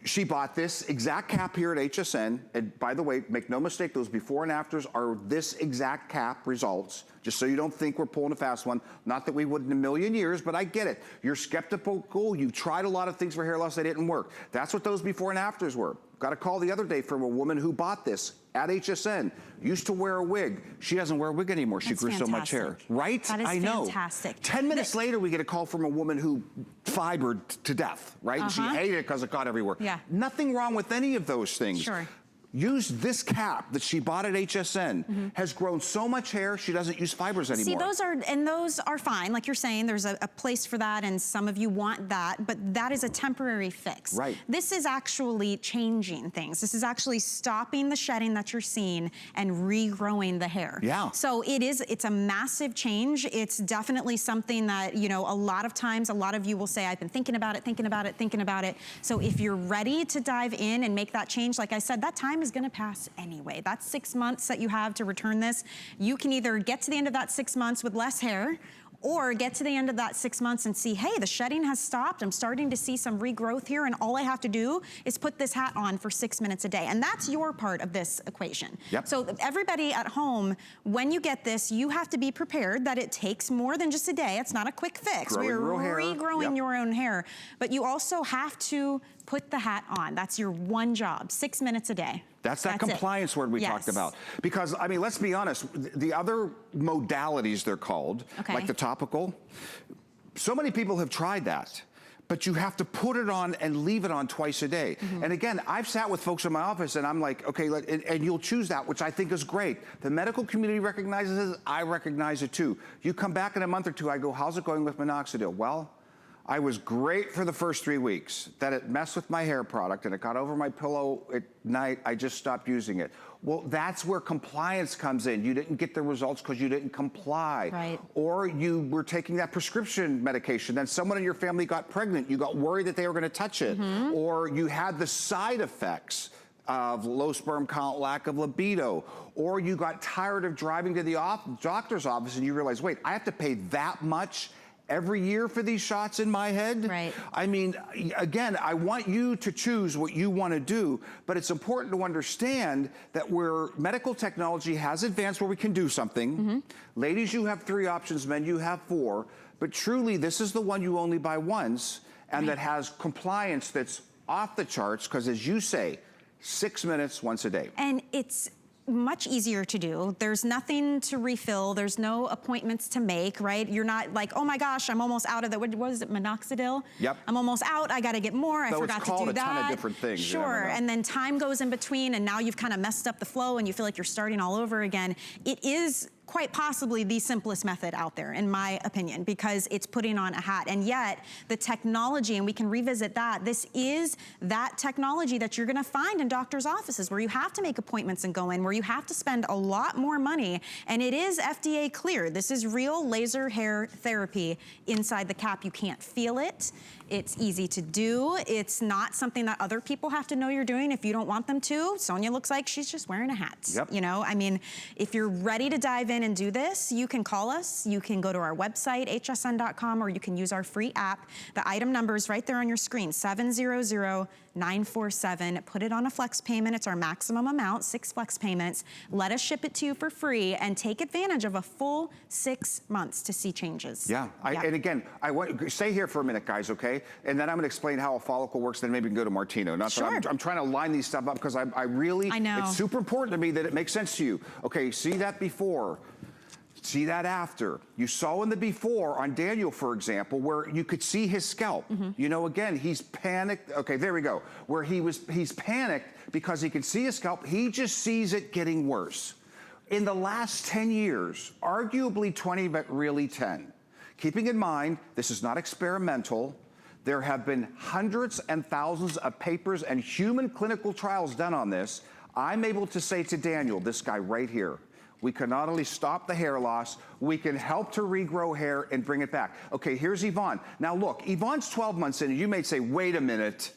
she bought this exact cap here at HSN. And by the way, make no mistake, those before and afters are this exact cap results, just so you don't think we're pulling a fast one. Not that we would in a million years, but I get it. You're skeptical, you've tried a lot of things for hair loss, they didn't work. That's what those before and afters were. Got a call the other day from a woman who bought this at HSN, used to wear a wig. She doesn't wear a wig anymore. She grew so much hair. Right?
That is
I know.
fantastic.
10 minutes later, we get a call from a woman who fibered to death, right? And she hated it because it got everywhere.
Yeah.
Nothing wrong with any of those things.
Sure.
Use this cap that she bought at HSN, has grown so much hair, she doesn't use fibers anymore.
See, those are fine. Like you're saying, there's a place for that, and some of you want that, but that is a temporary fix.
Right.
This is actually changing things. This is actually stopping the shedding that you're seeing and regrowing the hair.
Yeah.
So it's a massive change. It's definitely something that, you know, a lot of times, a lot of you will say, I've been thinking about it, thinking about it, thinking about it. So if you're ready to dive in and make that change, like I said, that time is gonna pass anyway. That's 6 months that you have to return this. You can either get to the end of that 6 months with less hair, or get to the end of that 6 months and see, hey, the shedding has stopped. I'm starting to see some regrowth here, and all I have to do is put this hat on for 6 minutes a day. And that's your part of this equation.
Yep.
So everybody at home, when you get this, you have to be prepared that it takes more than just a day. It's not a quick fix.
Growing
We're
real hair.
regrowing
Yep.
your own hair. But you also have to put the hat on. That's your one job, 6 minutes a day.
That's that compliance word we talked about. Because, I mean, let's be honest, the other modalities, they're called, like the topical, so many people have tried that. But you have to put it on and leave it on twice a day. And again, I've sat with folks in my office and I'm like, okay, and you'll choose that, which I think is great. The medical community recognizes it, I recognize it too. You come back in a month or two, I go, how's it going with minoxidil? Well, I was great for the first 3 weeks. Then it messed with my hair product and it got over my pillow at night. I just stopped using it. Well, that's where compliance comes in. You didn't get the results because you didn't comply.
Right.
Or you were taking that prescription medication, then someone in your family got pregnant. You got worried that they were going to touch it. Or you had the side effects of low sperm count, lack of libido. Or you got tired of driving to the doctor's office and you realized, wait, I have to pay that much every year for these shots in my head?
Right.
I mean, again, I want you to choose what you want to do, but it's important to understand that where medical technology has advanced where we can do something, ladies, you have 3 options, men, you have 4, but truly this is the one you only buy once, and that has compliance that's off the charts, because as you say, 6 minutes once a day.
And it's much easier to do. There's nothing to refill. There's no appointments to make, right? You're not like, oh my gosh, I'm almost out of the, what is it, minoxidil?
Yep.
I'm almost out, I gotta get more, I forgot to do that.
It's called a ton of different things.
Sure, and then time goes in between and now you've kind of messed up the flow and you feel like you're starting all over again. It is quite possibly the simplest method out there, in my opinion, because it's putting on a hat. And yet, the technology, and we can revisit that, this is that technology that you're gonna find in doctors' offices where you have to make appointments and go in, where you have to spend a lot more money, and it is FDA cleared. This is real laser hair therapy inside the cap. You can't feel it. It's easy to do. It's not something that other people have to know you're doing if you don't want them to. Sonia looks like she's just wearing a hat.
Yep.
You know, I mean, if you're ready to dive in in and do this, you can call us, you can go to our website, hsn.com, or you can use our free app. The item number is right there on your screen, 700-947. Put it on a flex payment. It's our maximum amount, 6 flex payments. Let us ship it to you for free and take advantage of a full 6 months to see changes.
Yeah, and again, I want stay here for a minute, guys, okay? And then I'm going to explain how a follicle works. Then maybe we can go to Martino. Not
sure.
that I'm trying to line these stuff up because I really, it's super important to me that it makes sense to you. Okay, see that before. See that after. You saw in the before on Daniel, for example, where you could see his scalp. You know, again, he's panicked. Okay, there we go. Where he's panicked because he can see his scalp. He just sees it getting worse. In the last 10 years, arguably 20, but really 10. Keeping in mind, this is not experimental. There have been hundreds and thousands of papers and human clinical trials done on this. I'm able to say to Daniel, this guy right here, we can not only stop the hair loss, we can help to regrow hair and bring it back. Okay, here's Yvonne. Now look, Yvonne's 12 months in, and you may say, wait a minute.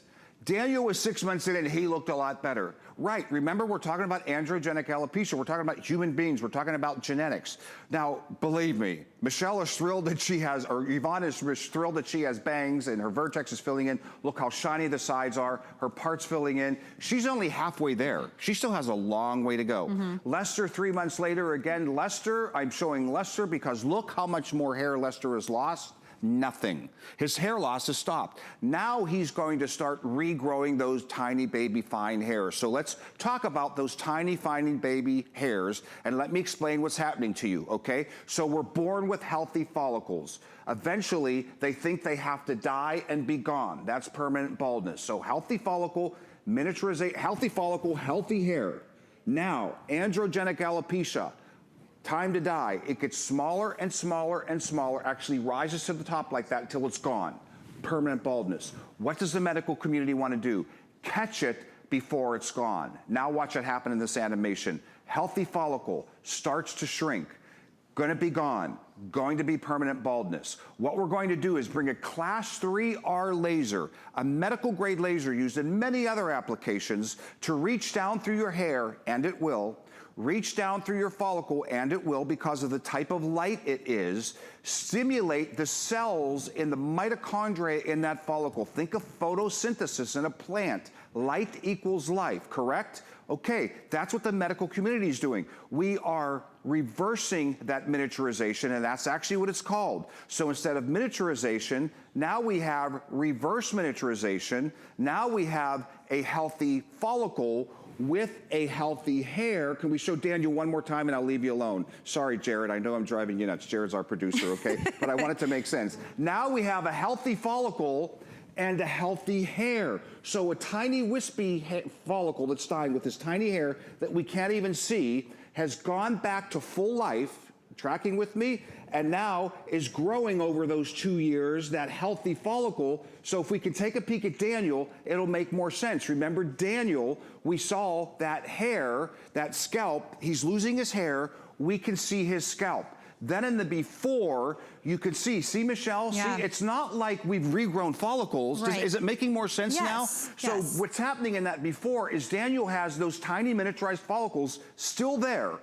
Daniel was 6 months in and he looked a lot better. Right, remember we're talking about androgenic alopecia. We're talking about human beings. We're talking about genetics. Now, believe me, Michelle is thrilled that she has, or Yvonne is thrilled that she has bangs and her vertex is filling in. Look how shiny the sides are. Her part's filling in. She's only halfway there. She still has a long way to go. Lester, 3 months later, again, Lester, I'm showing Lester because look how much more hair Lester has lost. Nothing. His hair loss has stopped. Now he's going to start regrowing those tiny baby fine hairs. So let's talk about those tiny fine baby hairs and let me explain what's happening to you, okay? So we're born with healthy follicles. Eventually, they think they have to die and be gone. That's permanent baldness. So healthy follicle, miniaturization, healthy follicle, healthy hair. Now, androgenic alopecia. Time to die. It gets smaller and smaller and smaller, actually rises to the top like that until it's gone. Permanent baldness. What does the medical community want to do? Catch it before it's gone. Now watch it happen in this animation. Healthy follicle starts to shrink. Going to be gone. Going to be permanent baldness. What we're going to do is bring a class 3R laser, a medical grade laser used in many other applications to reach down through your hair, and it will, reach down through your follicle, and it will, because of the type of light it is, stimulate the cells in the mitochondria in that follicle. Think of photosynthesis in a plant. Light equals life, correct? Okay, that's what the medical community is doing. We are reversing that miniaturization, and that's actually what it's called. So instead of miniaturization, now we have reverse miniaturization. Now we have a healthy follicle with a healthy hair. Can we show Daniel one more time and I'll leave you alone? Sorry, Jared, I know I'm driving you nuts. Jared's our producer, okay? But I want it to make sense. Now we have a healthy follicle and a healthy hair. So a tiny wispy follicle that's dying with this tiny hair that we can't even see has gone back to full life, tracking with me, and now is growing over those 2 years, that healthy follicle. So if we can take a peek at Daniel, it'll make more sense. Remember Daniel, we saw that hair, that scalp, he's losing his hair, we can see his scalp. Then in the before, you could see Michelle?
Yeah.
See, it's not like we've regrown follicles.
Right.
Is it making more sense now?
Yes.
So what's happening in that before is Daniel has those tiny miniaturized follicles still there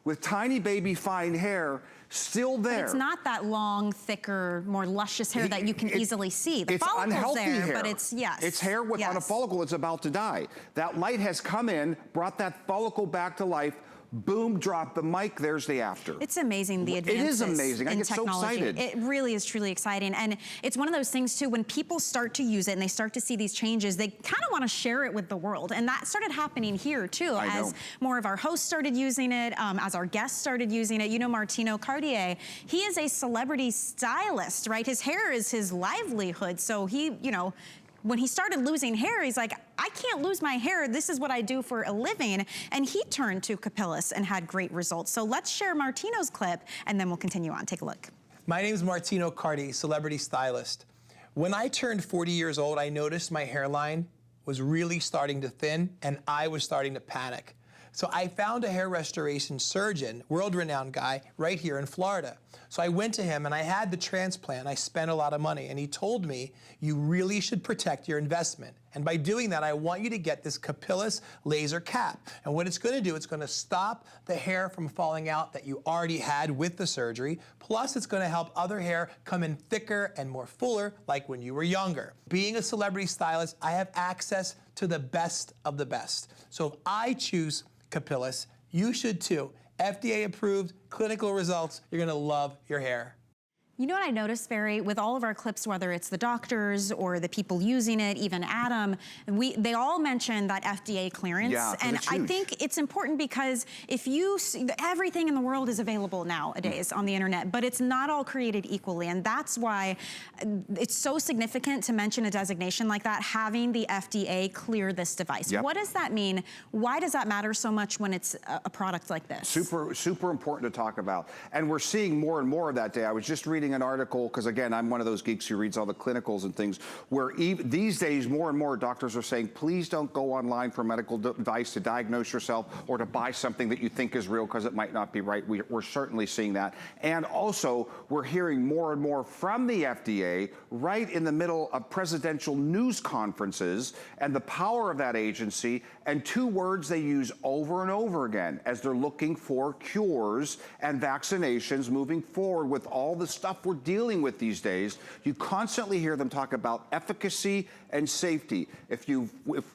with tiny baby fine hair still there.
But it's not that long, thicker, more luscious hair that you can easily see. The
it's
follicle's
unhealthy
there,
hair.
but it's,
It's hair on a follicle that's about to die. That light has come in, brought that follicle back to life, boom, drop the mic, there's the after.
It's amazing, the advances.
It is amazing. I get
technology.
so excited.
It really is truly exciting. And it's one of those things too, when people start to use it and they start to see these changes, they kind of want to share it with the world. And that started happening here too, as more of our hosts started using it, as our guests started using it. You know, Martino Cartier, he is a celebrity stylist, right? His hair is his livelihood. So he, you know, when he started losing hair, he's like, I can't lose my hair. This is what I do for a living. And he turned to Capillus and had great results. So let's share Martino's clip and then we'll continue on. Take a look.
My name is Martino Carti, celebrity stylist. When I turned 40 years old, I noticed my hairline was really starting to thin and I was starting to panic. So I found a hair restoration surgeon, world-renowned guy, right here in Florida. So I went to him and I had the transplant. I spent a lot of money and he told me, you really should protect your investment. And by doing that, I want you to get this Capillus laser cap. And what it's going to do, it's going to stop the hair from falling out that you already had with the surgery. Plus, it's going to help other hair come in thicker and more fuller, like when you were younger. Being a celebrity stylist, I have access to the best of the best. So if I choose Capillus, you should too. FDA approved, clinical results, you're going to love your hair.
You know what I noticed, Barry, with all of our clips, whether it's the doctors or the people using it, even Adam, they all mention that FDA clearance.
Yeah,
and I think it's important because if you see, everything in the world is available nowadays on the internet, but it's not all created equally. And that's why it's so significant to mention a designation like that, having the FDA clear this device.
Yep.
What does that mean? Why does that matter so much when it's a product like this?
Super important to talk about. And we're seeing more and more of that day. I was just reading an article, because again, I'm one of those geeks who reads all the clinicals and things, where these days more and more doctors are saying, please don't go online for a medical device to diagnose yourself or to buy something that you think is real because it might not be right. We're certainly seeing that. And also, we're hearing more and more from the FDA right in the middle of presidential news conferences and the power of that agency, and two words they use over and over again as they're looking for cures and vaccinations moving forward with all the stuff we're dealing with these days. You constantly hear them talk about efficacy and safety. If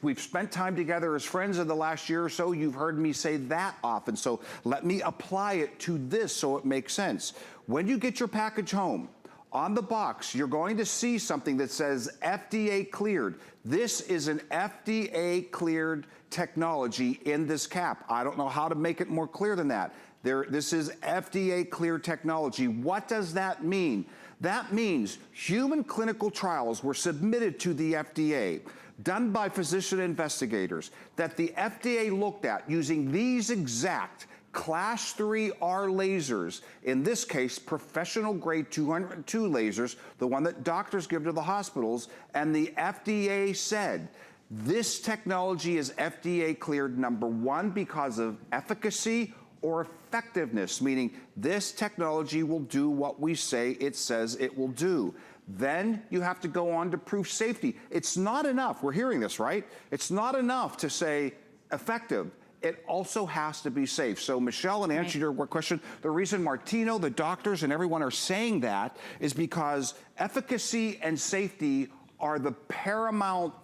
we've spent time together as friends in the last year or so, you've heard me say that often. So let me apply it to this so it makes sense. When you get your package home, on the box, you're going to see something that says FDA cleared. This is an FDA cleared technology in this cap. I don't know how to make it more clear than that. This is FDA cleared technology. What does that mean? That means human clinical trials were submitted to the FDA, done by physician investigators, that the FDA looked at using these exact Class 3R lasers, in this case, professional grade 202 lasers, the one that doctors give to the hospitals, and the FDA said, this technology is FDA cleared, number one, because of efficacy or effectiveness, meaning this technology will do what we say it says it will do. Then you have to go on to prove safety. It's not enough, we're hearing this, right? It's not enough to say effective. It also has to be safe. So Michelle, in answer to your question, the reason Martino, the doctors, and everyone are saying that is because efficacy and safety are the paramount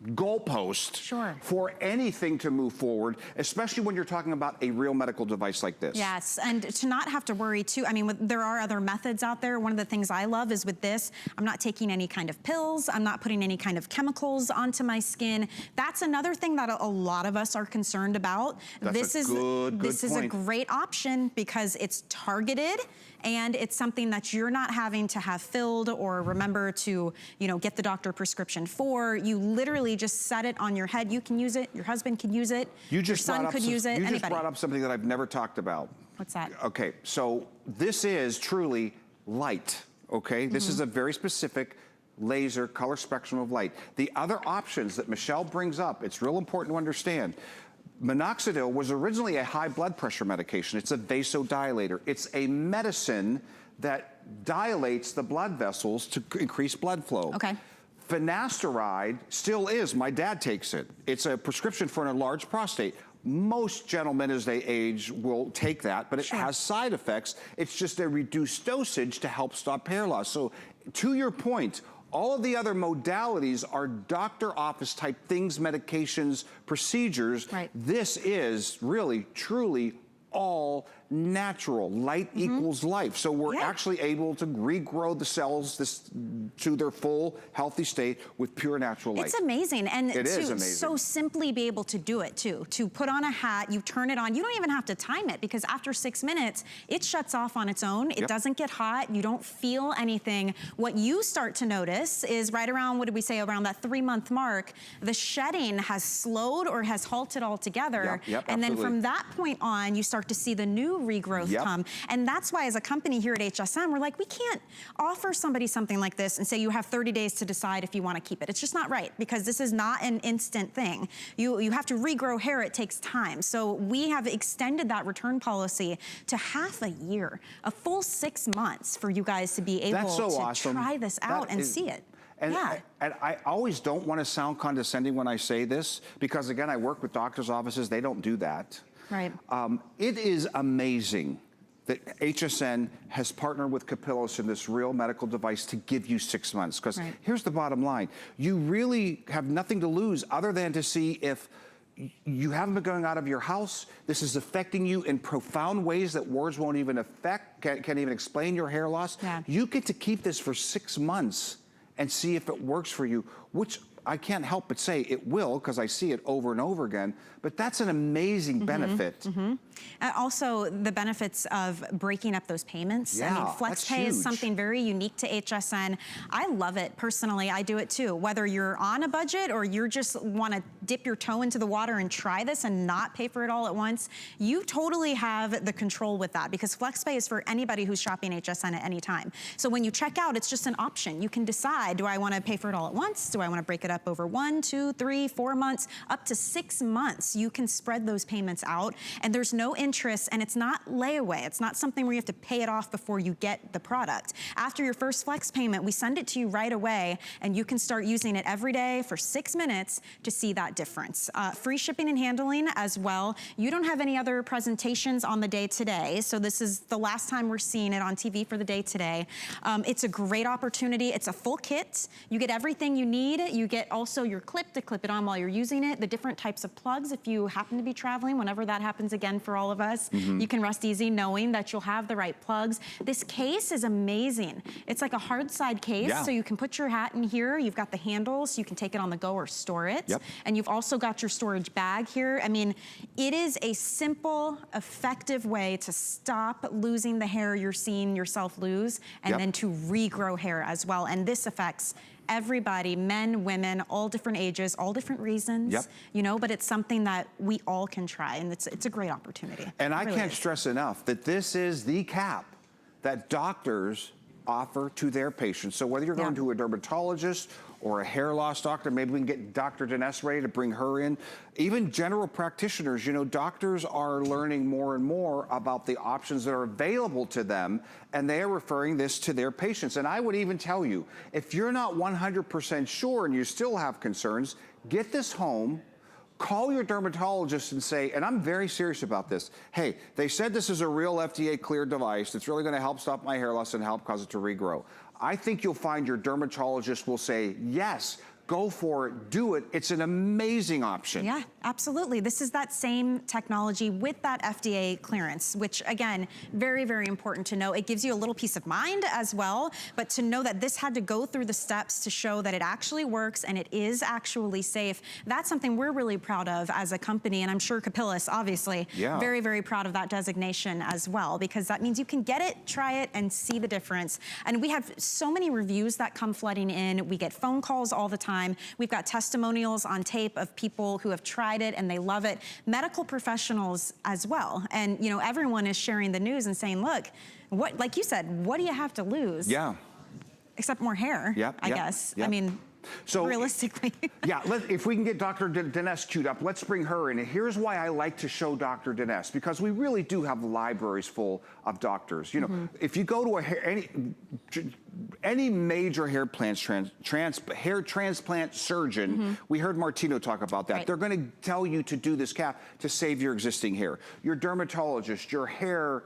goalpost for anything to move forward, especially when you're talking about a real medical device like this.
Yes, and to not have to worry too, I mean, there are other methods out there. One of the things I love is with this, I'm not taking any kind of pills, I'm not putting any kind of chemicals onto my skin. That's another thing that a lot of us are concerned about.
This is
a great option because it's targeted and it's something that you're not having to have filled or remember to, you know, get the doctor prescription for. You literally just set it on your head. You can use it, your husband could use it, your son could use it, anybody.
You just brought up something that I've never talked about.
What's that?
Okay, so this is truly light, okay? This is a very specific laser color spectrum of light. The other options that Michelle brings up, it's real important to understand. Minoxidil was originally a high blood pressure medication. It's a vasodilator. It's a medicine that dilates the blood vessels to increase blood flow.
Okay.
Finasteride still is, my dad takes it. It's a prescription for an enlarged prostate. Most gentlemen as they age will take that, but it has side effects. It's just a reduced dosage to help stop hair loss. So to your point, all of the other modalities are doctor office type things, medications, procedures. This is really, truly all natural. Light equals life. So we're actually able to regrow the cells to their full healthy state with pure natural light.
It's amazing. And
it is amazing.
So simply be able to do it too. To put on a hat, you turn it on. You don't even have to time it because after 6 minutes, it shuts off on its own. It doesn't get hot. You don't feel anything. What you start to notice is right around, what did we say, around that 3-month mark, the shedding has slowed or has halted altogether. And then from that point on, you start to see the new regrowth come. And that's why as a company here at HSN, we're like, we can't offer somebody something like this and say you have 30 days to decide if you want to keep it. It's just not right because this is not an instant thing. You have to regrow hair, it takes time. So we have extended that return policy to half a year, a full 6 months for you guys to be able to try this out and see it.
And I always don't want to sound condescending when I say this, because again, I work with doctors' offices, they don't do that.
Right.
It is amazing that HSN has partnered with Capillus in this real medical device to give you 6 months. Because here's the bottom line. You really have nothing to lose other than to see if you haven't been going out of your house. This is affecting you in profound ways that words won't even affect, can't even explain your hair loss.
Yeah.
You get to keep this for 6 months and see if it works for you, which I can't help but say it will, because I see it over and over again, but that's an amazing benefit.
Also, the benefits of breaking up those payments. I mean, FlexPay is something very unique to HSN. I love it personally. I do it too. Whether you're on a budget or you just want to dip your toe into the water and try this and not pay for it all at once, you totally have the control with that, because FlexPay is for anybody who's shopping HSN at any time. So when you check out, it's just an option. You can decide, do I want to pay for it all at once? Do I want to break it up over 1, 2, 3, 4 months, up to 6 months? You can spread those payments out, and there's no interest, and it's not layaway. It's not something where you have to pay it off before you get the product. After your first flex payment, we send it to you right away, and you can start using it every day for 6 minutes to see that difference. Free shipping and handling as well. You don't have any other presentations on the day today, so this is the last time we're seeing it on TV for the day today. It's a great opportunity. It's a full kit. You get everything you need. You get also your clip to clip it on while you're using it, the different types of plugs if you happen to be traveling, whenever that happens again for all of us. You can rest easy knowing that you'll have the right plugs. This case is amazing. It's like a hard side case, so you can put your hat in here. You've got the handles, so you can take it on the go or store it. And you've also got your storage bag here. I mean, it is a simple, effective way to stop losing the hair you're seeing yourself lose, and then to regrow hair as well. And this affects everybody, men, women, all different ages, all different reasons, you know, but it's something that we all can try, and it's a great opportunity.
And I can't stress enough that this is the cap that doctors offer to their patients. So whether you're going to a dermatologist or a hair loss doctor, maybe we can get Dr. Dinesh ready to bring her in. Even general practitioners, you know, doctors are learning more and more about the options that are available to them, and they are referring this to their patients. And I would even tell you, if you're not 100% sure and you still have concerns, get this home, call your dermatologist and say, and I'm very serious about this, hey, they said this is a real FDA cleared device that's really gonna help stop my hair loss and help cause it to regrow. I think you'll find your dermatologist will say, yes, go for it, do it. It's an amazing option.
Yeah, absolutely. This is that same technology with that FDA clearance, which again, very, very important to know. It gives you a little peace of mind as well, but to know that this had to go through the steps to show that it actually works and it is actually safe, that's something we're really proud of as a company, and I'm sure Capillus, obviously, very, very proud of that designation as well, because that means you can get it, try it, and see the difference. And we have so many reviews that come flooding in. We get phone calls all the time. We've got testimonials on tape of people who have tried it and they love it. Medical professionals as well. And you know, everyone is sharing the news and saying, look, what, like you said, what do you have to lose? Except more hair, I guess. I mean, so realistically.
If we can get Dr. Dinesh queued up, let's bring her in. And here's why I like to show Dr. Dinesh, because we really do have libraries full of doctors. You know, if you go to any major hair transplant surgeon, we heard Martino talk about that. They're going to tell you to do this cap to save your existing hair. Your dermatologist, your hair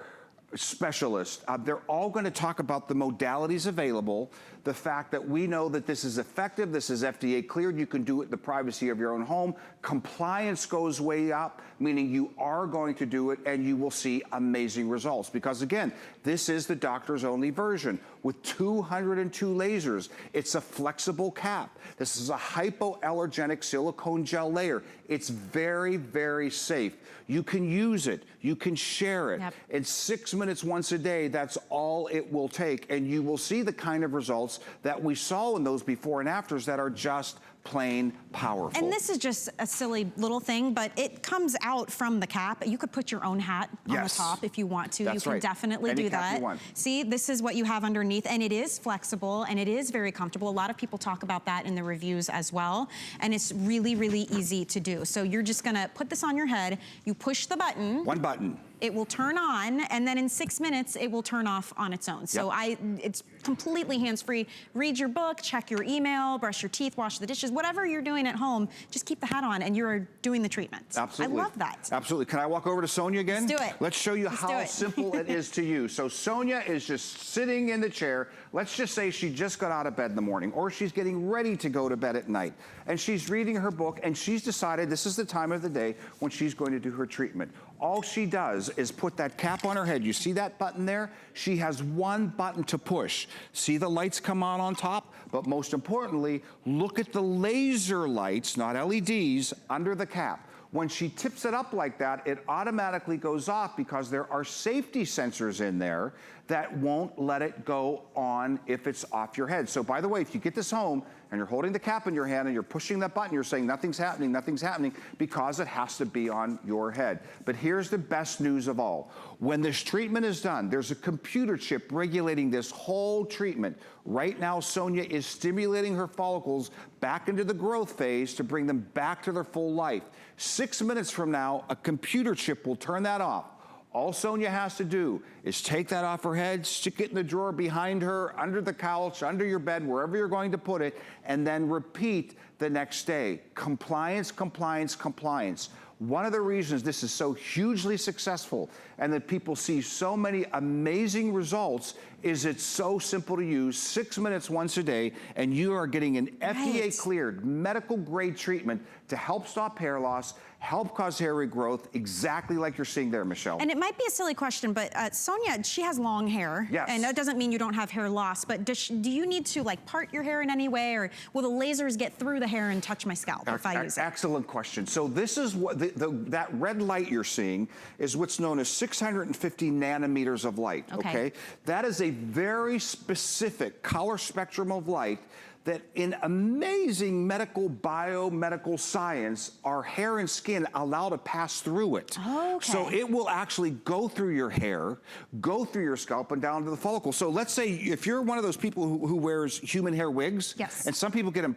specialist, they're all going to talk about the modalities available, the fact that we know that this is effective, this is FDA cleared, you can do it in the privacy of your own home. Compliance goes way up, meaning you are going to do it and you will see amazing results. Because again, this is the doctor's only version with 202 lasers. It's a flexible cap. This is a hypoallergenic silicone gel layer. It's very, very safe. You can use it, you can share it. In 6 minutes once a day, that's all it will take, and you will see the kind of results that we saw in those before and afters that are just plain powerful.
And this is just a silly little thing, but it comes out from the cap. You could put your own hat on the top if you want to. You can definitely do that. See, this is what you have underneath, and it is flexible and it is very comfortable. A lot of people talk about that in the reviews as well, and it's really, really easy to do. So you're just gonna put this on your head, you push the button.
One button.
It will turn on, and then in 6 minutes, it will turn off on its own. So it's completely hands-free. Read your book, check your email, brush your teeth, wash the dishes, whatever you're doing at home, just keep the hat on and you're doing the treatment.
Absolutely.
I love that.
Absolutely. Can I walk over to Sonia again?
Let's do it.
Let's show you how simple it is to use. So Sonia is just sitting in the chair. Let's just say she just got out of bed in the morning, or she's getting ready to go to bed at night, and she's reading her book, and she's decided this is the time of the day when she's going to do her treatment. All she does is put that cap on her head. You see that button there? She has one button to push. See the lights come on top? But most importantly, look at the laser lights, not LEDs, under the cap. When she tips it up like that, it automatically goes off because there are safety sensors in there that won't let it go on if it's off your head. So by the way, if you get this home and you're holding the cap in your hand and you're pushing that button, you're saying nothing's happening because it has to be on your head. But here's the best news of all. When this treatment is done, there's a computer chip regulating this whole treatment. Right now, Sonia is stimulating her follicles back into the growth phase to bring them back to their full life. 6 minutes from now, a computer chip will turn that off. All Sonia has to do is take that off her head, stick it in the drawer behind her, under the couch, under your bed, wherever you're going to put it, and then repeat the next day. Compliance, compliance, compliance. One of the reasons this is so hugely successful and that people see so many amazing results is it's so simple to use, 6 minutes once a day, and you are getting an FDA-cleared, medical-grade treatment to help stop hair loss, help cause hair regrowth, exactly like you're seeing there, Michelle.
And it might be a silly question, but Sonia, she has long hair.
Yes.
And that doesn't mean you don't have hair loss, but do you need to like part your hair in any way, or will the lasers get through the hair and touch my scalp if I use it?
Excellent question. So this is what, that red light you're seeing is what's known as 650 nanometers of light, okay? That is a very specific color spectrum of light that in amazing biomedical science, our hair and skin allow to pass through it.
Okay.
So it will actually go through your hair, go through your scalp, and down to the follicle. So let's say if you're one of those people who wears human hair wigs, and some people get them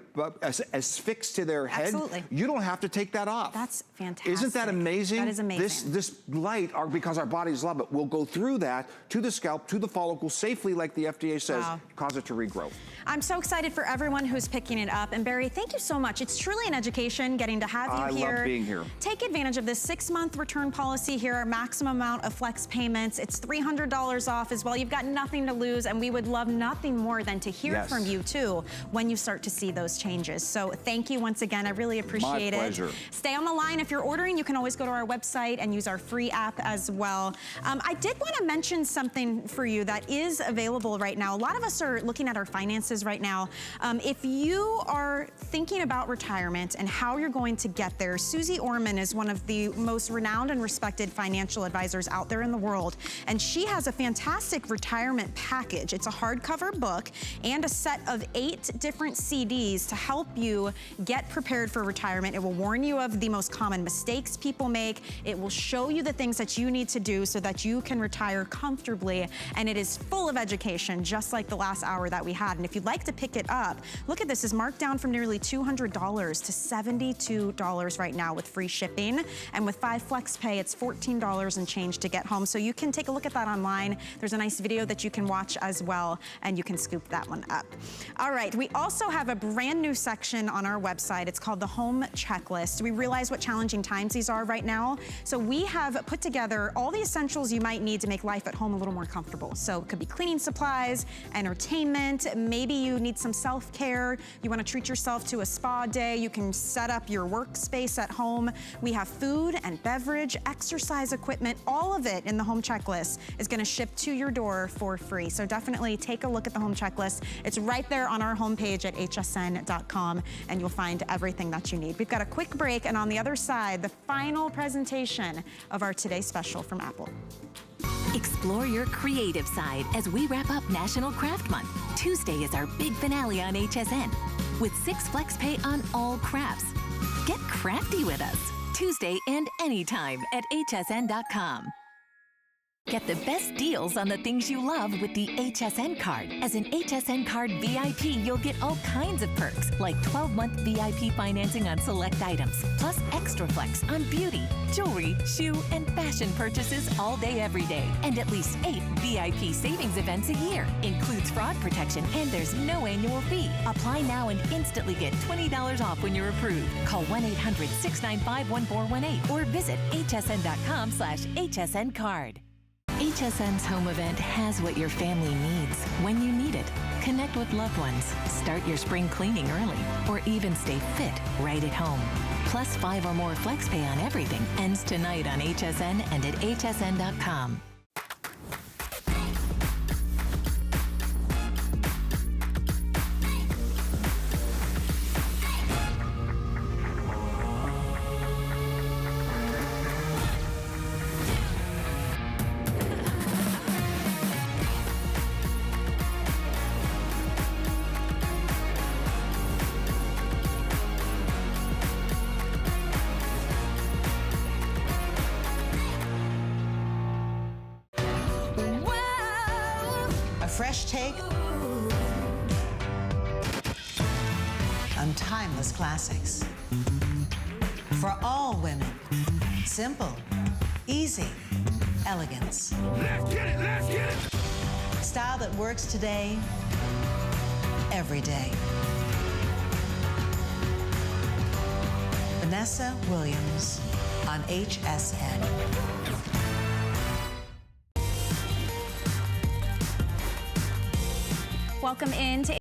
affixed to their head, you don't have to take that off.
That's fantastic.
Isn't that amazing?
That is amazing.
This light, because our bodies love it, will go through that to the scalp, to the follicle safely, like the FDA says, cause it to regrow.
I'm so excited for everyone who's picking it up. And Barry, thank you so much. It's truly an education getting to have you here.
I love being here.
Take advantage of this 6-month return policy here, our maximum amount of flex payments. It's $300 off as well. You've got nothing to lose, and we would love nothing more than to hear from you too when you start to see those changes. So thank you once again. I really appreciate it.
My pleasure.
Stay on the line. If you're ordering, you can always go to our website and use our free app as well. I did want to mention something for you that is available right now. A lot of us are looking at our finances right now. If you are thinking about retirement and how you're going to get there, Susie Orman is one of the most renowned and respected financial advisors out there in the world, and she has a fantastic retirement package. It's a hardcover book and a set of 8 different CDs to help you get prepared for retirement. It will warn you of the most common mistakes people make. It will show you the things that you need to do so that you can retire comfortably, and it is full of education, just like the last hour that we had. And if you'd like to pick it up, look at this, is marked down from nearly $200 to $72 right now with free shipping. And with 5 flex pay, it's $14 and change to get home. So you can take a look at that online. There's a nice video that you can watch as well, and you can scoop that one up. All right, we also have a brand new section on our website. It's called the Home Checklist. We realize what challenging times these are right now. So we have put together all the essentials you might need to make life at home a little more comfortable. So it could be cleaning supplies, entertainment, maybe you need some self-care, you want to treat yourself to a spa day, you can set up your workspace at home. We have food and beverage, exercise equipment, all of it in the Home Checklist is going to ship to your door for free. So definitely take a look at the Home Checklist. It's right there on our homepage at hsn.com, and you'll find everything that you need. We've got a quick break, and on the other side, the final presentation of our Today Special from Apple.
Explore your creative side as we wrap up National Craft Month. Tuesday is our big finale on HSN with 6 flex pay on all crafts. Get crafty with us Tuesday and anytime at hsn.com. Get the best deals on the things you love with the HSN card. As an HSN card VIP, you'll get all kinds of perks, like 12-month VIP financing on select items, plus extra flex on beauty, jewelry, shoe, and fashion purchases all day, every day. And at least 8 VIP savings events a year. Includes fraud protection, and there's no annual fee. Apply now and instantly get $20 off when you're approved. Call 1-800-695-1418 or visit hsn.com/HSN card. HSN's home event has what your family needs when you need it. Connect with loved ones, start your spring cleaning early, or even stay fit right at home. Plus 5 or more FlexPay on everything ends tonight on HSN and at hsn.com.
Fresh take on timeless classics. For all women, simple, easy, elegance.
Let's get it, let's get it!
Style that works today, every day. Vanessa Williams on HSN.
Welcome in to